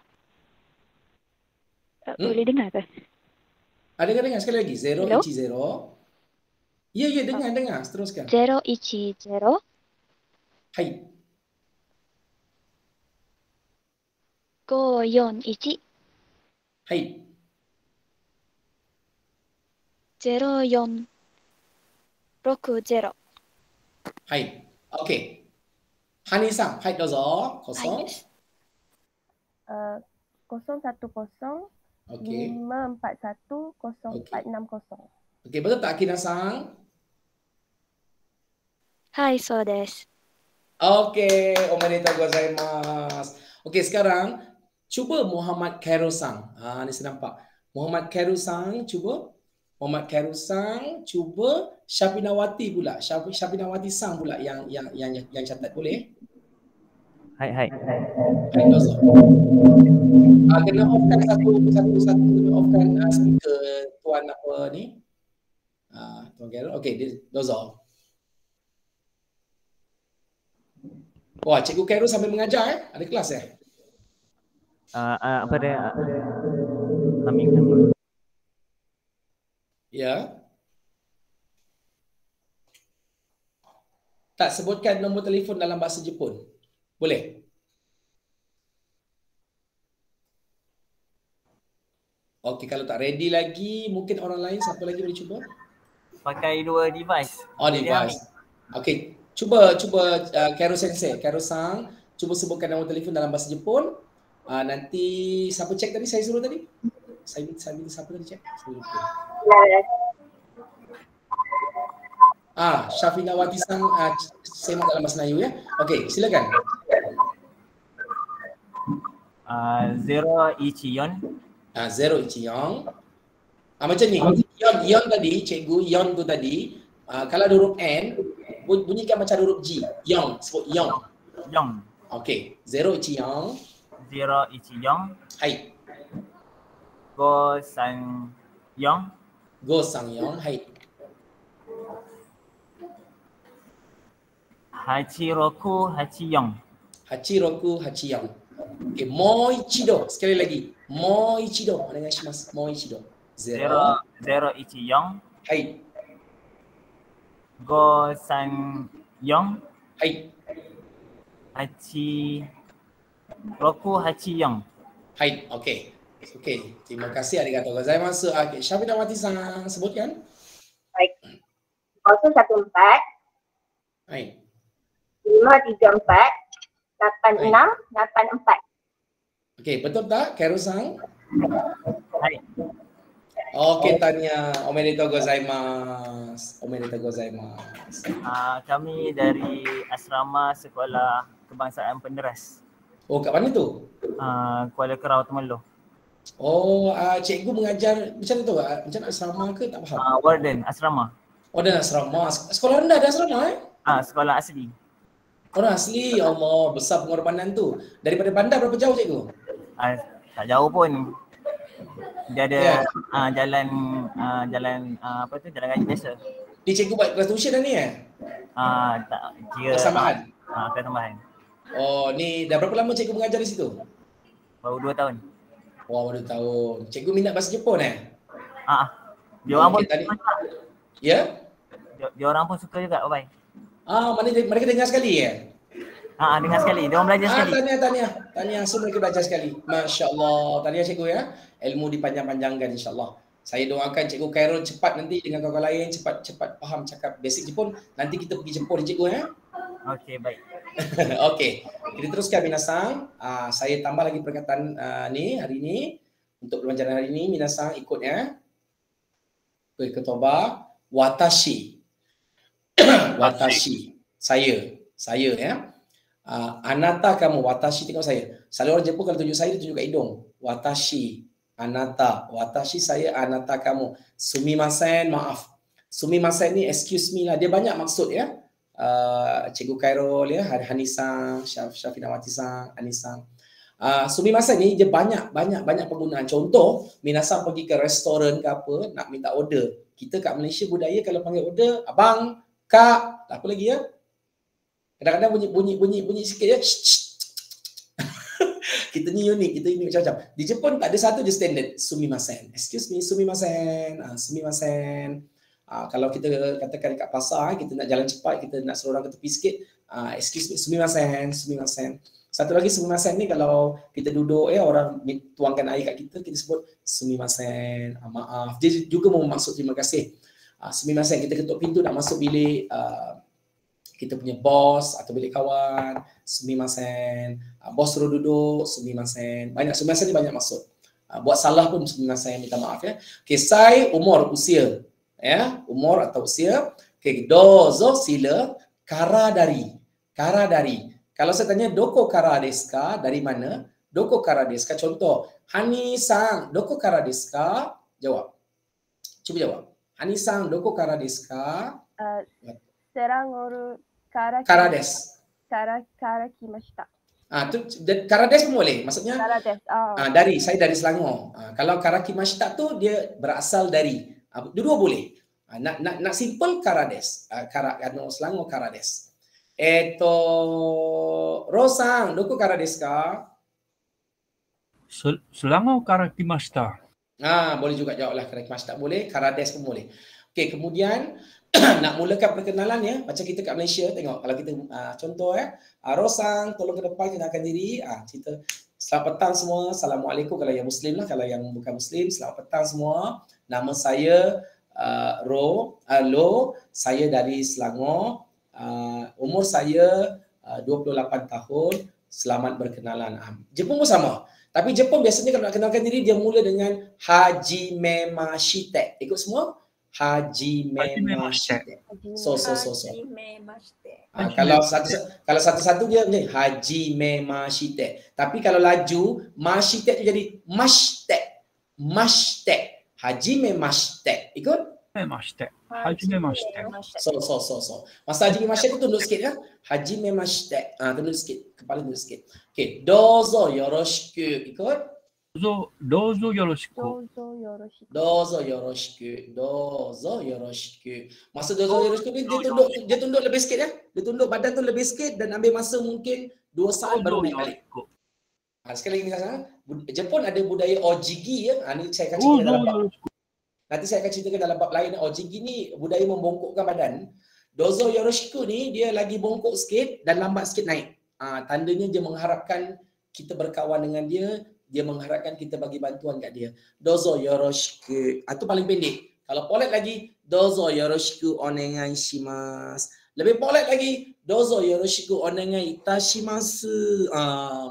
Boleh dengar ke? Dengar sekali lagi. 010. Ya, ya, dengar. Teruskan. 010 Hai. 541 Hai. 0460。はい。OK。ハニーさん、はい、どうぞ。はいkosong。です。010 OK。 541 0460. OK, betul tak Akina-san? はい、そうです。OK, omedetou gozaimasu. OK, sekarang cuba Muhammad Khairul-san. Ni saya nampak. Muhammad Khairul-san, cuba. Muhammad Khairul-san, cuba. Syapinawati pula. Syapinawati-san pula yang catat. Boleh? Hai, hai. Hai, dozo. Kena off-kan satu off-kan speaker tuan apa ni? Tuan Khairul. OK, dozo. Wah, Cikgu Khairul sambil mengajar Ada kelas Apa dia? Amin. Ya. Tak sebutkan nombor telefon dalam bahasa Jepun. Boleh? Okey, kalau tak ready lagi, mungkin orang lain siapa lagi boleh cuba? Pakai dua device. Oh, device. Okey, cuba Khairul Sensei, Khairul-san, cuba sebutkan nombor telefon dalam bahasa Jepun. Nanti siapa cek tadi? Saya suruh tadi? Saya minta siapa tadi cek? Saya lupa. Syafinawati-san sembang dalam bahasa Melayu ya. Okey, silakan. 014 Zero Ichiyong. Macam ni. Yon tadi, cikgu Yon tu tadi, kalau ada huruf N, bunyikan macam huruf G. Yong, sebut Yong. Yong. Okey, Zero Ichiyong. 014 Hai. Go Sang Yong. Go Sang Yong. Hai. Hachiroku Hachiyong. Hachiroku Hachiyong. Okey, moichido. Sekali lagi. Moichido. Onegaishimasu. Moichido. 014 Hai. Go Sang Yong. Hai. Roku Hachiyong. Hai. Okey. Okey. Terima kasih. Arigatou gozaimasu. Okey, Syapinawati-san sebutkan. Baik. 014 Hai. 534 86 84. Okey, betul tak Khairul-san? Hai. Okey, tanya. Omedetou gozaimasu. Omedetou gozaimasu. Kami dari asrama sekolah kebangsaan Penderas. Oh, kat mana tu? Kuala Kerau, Temerloh. Oh, cikgu mengajar macam tu? Macam asrama ke? Tak faham. Warden asrama. Oh, dan asrama. Sekolah rendah ada asrama Sekolah asli. Orang asli, ya Allah, besar pengorbanan tu. Daripada bandar berapa jauh cikgu? Tak jauh pun. Dia ada jalan jalan gaji biasa. Ni cikgu buat kelas tuition dah ni Tak kira Persamaan? kelas tambahan. Oh, ni dah berapa lama cikgu mengajar di situ? Baru 2 tahun. Wah, baru 2 tahun. Cikgu minat bahasa Jepun Dia orang pun tadi. Ya? Dia orang pun suka juga, Obai. Mereka dengar sekali Dengar sekali. Dia orang belajar sekali. Tahniah. Semua mereka belajar sekali. Masya Allah. Tahniah cikgu ya. Ilmu dipanjang-panjangkan insya-Allah. Saya doakan cikgu Khairul cepat nanti dengan kawan-kawan lain cepat faham cakap basic Jepun. Nanti kita pergi Jepun cikgu ya. Okey, baik. Okey. Kita teruskan minasang. Saya tambah lagi perkataan hari ini. Untuk pelajaran hari ini minasang ikut ya. Ketoba watashi. Watashi. Saya ya. Anata kamu, watashi tengok saya. Selalu orang Jepun kalau tunjuk saya, dia tunjuk kat hidung. Watashi, anata. Watashi saya, anata kamu. Sumimasen, maaf. Sumimasen ni excuse me lah. Dia banyak maksud ya. Cikgu Khairul ya, Hanisa, Syafinawati-san, Anisa. Sumimasen ni dia banyak penggunaan. Contoh, minasang pergi ke restoran ke apa, nak minta order. Kita kat Malaysia budaya kalau panggil order, abang, kak, apa lagi ya? Kadang-kadang bunyi sikit ya. Kita ni unik macam-macam. Di Jepun tak ada satu je standard. Sumimasen. Excuse me, sumimasen. Sumimasen. Kalau kita katakan kat pasar, kita nak jalan cepat, kita nak suruh orang ke tepi sikit, excuse me, sumimasen. Satu lagi sumimasen ni kalau kita duduk orang tuangkan air kat kita, kita sebut sumimasen, maaf. Dia juga bermaksud terima kasih. Sumimasen, kita ketuk pintu nak masuk bilik kita punya bos atau bilik kawan, sumimasen. Bos suruh duduk, sumimasen. Banyak sumimasen ni banyak maksud. Buat salah pun sumimasen, minta maaf ya. Okay, sai umur, usia. Ya, umur atau usia. Okay, dozo sila, kara dari. Kalau saya tanya doko kara desu ka, dari mana? Doko kara desu ka, contoh, Hani-san, doko kara desu ka? Jawab. Cuba jawab. Hani-san, doko kara desu ka? Selangor kara Desu. Kara kimashita. Tu kara desu pun boleh. Maksudnya dari, saya dari Selangor. Kalau kara kimashita tu dia berasal dari. Dua-dua boleh. Nak simple kara desu. Selangor kara desu. Ro-san, doko kara desu ka? Selangor kara kimashita. Boleh juga jawablah kara kimashita boleh, kara desu pun boleh. Okey, kemudian nak mulakan perkenalan ya, macam kita kat Malaysia tengok kalau kita contoh Ro-san tolong ke depan kenalkan diri, kita selamat petang semua, assalamualaikum kalau yang muslim lah, kalau yang bukan muslim selamat petang semua. Nama saya Lo, saya dari Selangor. Umur saya 28 tahun, selamat berkenalan. Jepun pun sama. Tapi Jepun biasanya kalau nak kenalkan diri dia mula dengan hajime mashite. Ikut semua? Hajime mashite. So. Kalau satu-satu dia ni hajime mashite. Tapi kalau laju mashite tu jadi mashite. Hajime mashite. Ikut? Hajime mashite. So. Masa hajime mashite tu tunduk sikit ya. Hajime mashite. Tunduk sikit. Kepala tunduk sikit. Okey, dozo yoroshiku. Ikut? Dozo yoroshiku. Masa dozo yoroshiku ni dia tunduk lebih sikit ya. Dia tunduk badan tu lebih sikit dan ambil masa mungkin 2 saat baru naik balik. Sekali lagi misalnya, Jepun ada budaya ojigi ya. Ni saya akan cerita dalam bab. Nanti saya akan ceritakan dalam bab lain. Ojigi ni budaya membongkokkan badan. Dozo yoroshiku ni dia lagi bongkok sikit dan lambat sikit naik. Tandanya dia mengharapkan kita berkawan dengan dia, dia mengharapkan kita bagi bantuan kat dia. Dozo yoroshiku. Itu paling pendek. Kalau polite lagi, dozo yoroshiku onegai shimasu. Lebih polite lagi, dozo yoroshiku onegai itashimasu.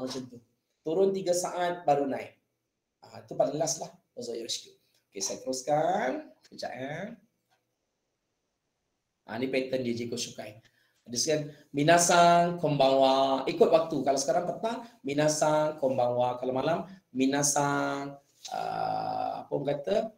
Macam tu. Turun 3 saat baru naik. Itu paling last lah, dozo yoroshiku. Okey, saya teruskan. Sekejap ya. Ini pattern dia Jiko Shukai. Ada sekian, minasan konbanwa. Ikut waktu. Kalau sekarang petang, minasan konbanwa. Kalau malam, minasan apa orang kata?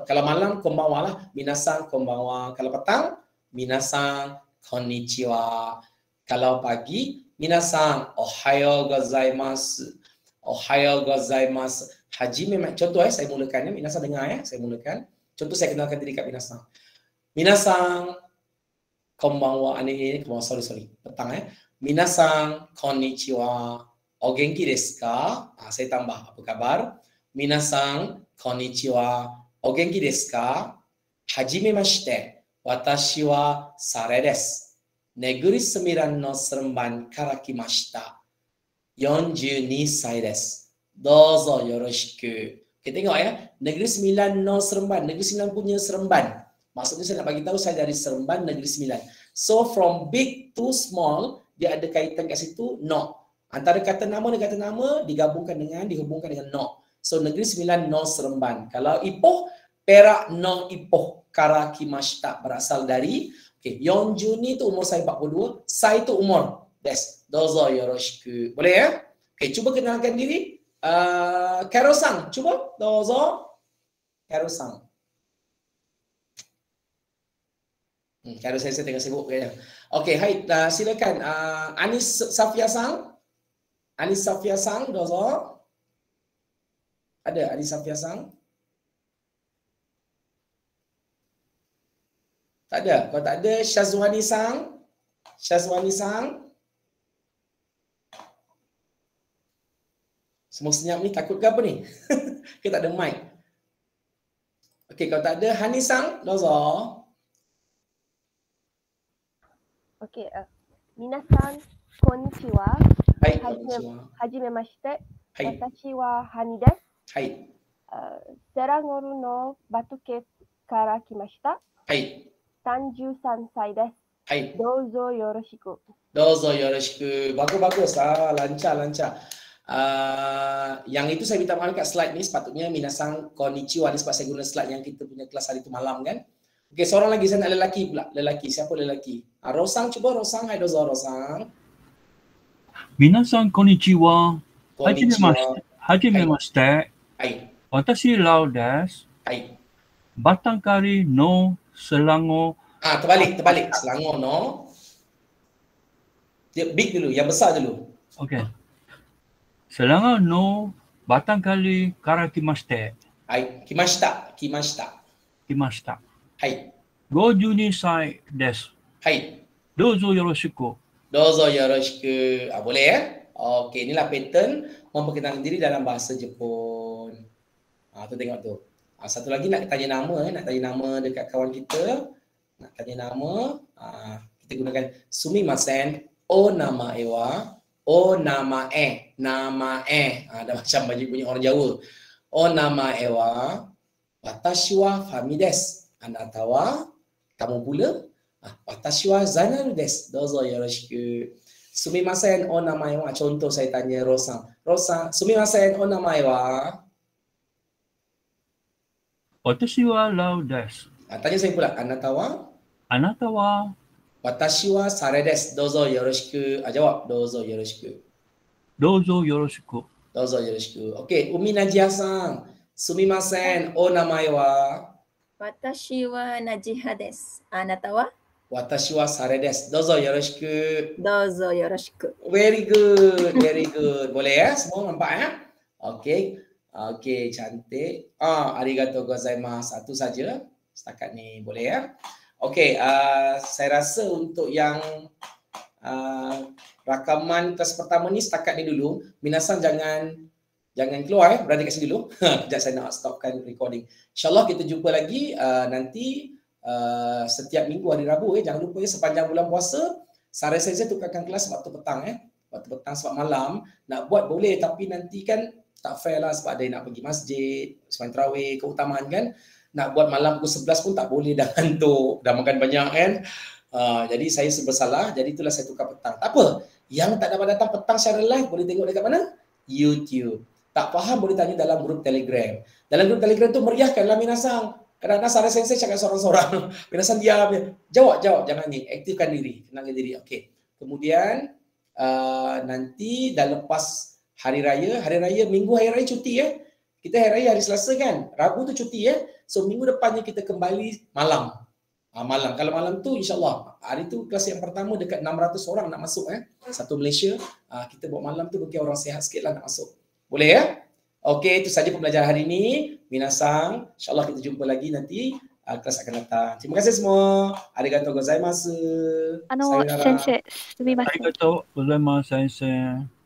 Kalau malam konbanwa lah, minasan konbanwa. Kalau petang, minasan konnichiwa. Kalau pagi, minasan ohayo gozaimasu. Ohayo gozaimasu. Hajime, contoh saya mulakan ya. Minasan dengar ya, saya mulakan. Contoh saya kenalkan diri kat minasan. Minasan konbanwa, sorry. Petang ya. Minasan konnichiwa. O genki desu ka? Saya tambah apa kabar? Minasan konnichiwa. O genki desu ka? Hajime mashite. Watashi wa Sare desu. Negeri Sembilan no Seremban kara kimashita. 42 sai desu. Dozo yoroshiku. Kita tengok ya. Negeri Sembilan no Seremban. Negeri Sembilan punya Seremban. Maksudnya saya nak bagi tahu saya dari Seremban Negeri Sembilan. So from big to small, dia ada kaitan kat situ, no. Antara kata nama dan kata nama dihubungkan dengan no. So Negeri Sembilan no Seremban. Kalau Ipoh, Perak no Ipoh. Kara kimashita berasal dari Yonju ni tu umur saya 42, saya tu umur des. Dozo yoroshiku. Boleh ya? Cuba kenalkan diri. Karo-san, cuba. Dozo. Karo-san. Karo saya tengah sibuk kayaknya. Hai, silakan. Anis Safia-san. Anis Safia-san, dozo. Ada Anis Safia-san? Tak ada. Kalau tak ada, Syazwani-san. Syazwani-san. Semua senyap ni takut ke apa ni? Kita tak ada mic. Okey, kalau tak ada, Hani-san, dozo. OK、皆さん、こんにちは。はい、はじめkonnichiwa. はじめまして。はい、私はハニです。はい、セラゴルのバトケから来ました。はい、 33歳です。はい。どうぞよろしく。 Dozo yoroshiku. Bagus-bagus lah, lancar. Yang itu saya minta maaf kat slide ni, sepatutnya minasang konnichiwa ni sebab saya guna slide yang kita punya kelas hari tu malam kan. Okey, seorang lagi saya nak lelaki pula. Lelaki, siapa lelaki? Rosang, cuba Rosang. Hai dozo Rosang. 皆さん、こんにちは。はじめまし Konnichiwa. て。はじめまして。 Hai, 私、ラウです。 hai. バタンカリのセランゴ Terbalik. Selangor no. Dia big dulu, yang besar dulu. OK。セランゴのバタンカリから来まして。 Hai, kimashita. 来ました。 Hai, 52歳です。 hai. どうぞよろしく。 Dozo yoroshiku. Boleh ya? Okey, inilah pattern memperkenalkan diri dalam bahasa Jepun. Tu tengok tu. Satu lagi nak tanya nama dekat kawan kita. Nak tanya nama, kita gunakan sumimasen, o nama ewa, o nama dah macam bunyi orang Jawa. O nama ewa, watashi wa fami desu. Anata wa, kamu pula. Watashi wa Zainaru desu. Dozo yoroshiku. Sumimasen, o nama ewa. Contoh saya tanya Rosang. Sumimasen, o nama ewa. 私はラウです。 Tanya saya pula, anata wa? あなたは Watashi wa sare desu. Dozo yoroshiku. Jawab, dozo yoroshiku. どうぞよろしく。 Dozo yoroshiku. Okey, Umi Najia-san. Sumimasen, o namae wa? 私はナジハです。あなたは Watashi wa sare desu. Dozo yoroshiku. どうぞよろしく。 Very good. Boleh ya? Semua nampak ya? Okey, cantik. Arigatou gozaimasu. Satu saja setakat ni. Boleh ya? Okey, saya rasa untuk yang rakaman kelas pertama ni setakat ni dulu. Minasan jangan keluar berada kat sini dulu. Kejap saya nak stopkan recording. InsyaAllah kita jumpa lagi nanti setiap minggu hari Rabu. Jangan lupa sepanjang bulan puasa Sare saya tukarkan kelas waktu petang waktu petang sebab malam nak buat boleh tapi nanti kan tak fair lah sebab ada yang nak pergi masjid, sembahyang tarawih, keutamaan kan. Nak buat malam pukul 11 pun tak boleh, dah ngantuk, dah makan banyak kan. Jadi saya bersalah, jadi itulah saya tukar petang. Tak apa, yang tak dapat datang petang secara live boleh tengok dekat mana? YouTube. Tak faham boleh tanya dalam grup Telegram. Dalam grup Telegram tu meriahkanlah minasang. Kadang-kadang Sare Sensei cakap seorang-seorang. Minasang diam. Jawab, jangan ni. Aktifkan diri, kenalkan diri. Okey. Kemudian nanti dah lepas hari raya minggu hari raya cuti kita hari raya hari Selasa kan, Rabu tu cuti so minggu depannya kita kembali malam. Kalau malam tu insyaAllah hari tu kelas yang pertama dekat 600 orang nak masuk satu Malaysia. Kita buat malam tu bagi orang sihat sikit lah nak masuk. Boleh ya? Okey, itu saja pembelajaran hari ini. Minasang, insyaAllah kita jumpa lagi nanti kelas akan datang. Terima kasih semua. Arigatou gozaimasu. 先生、すみません。ありがとうございます、先生。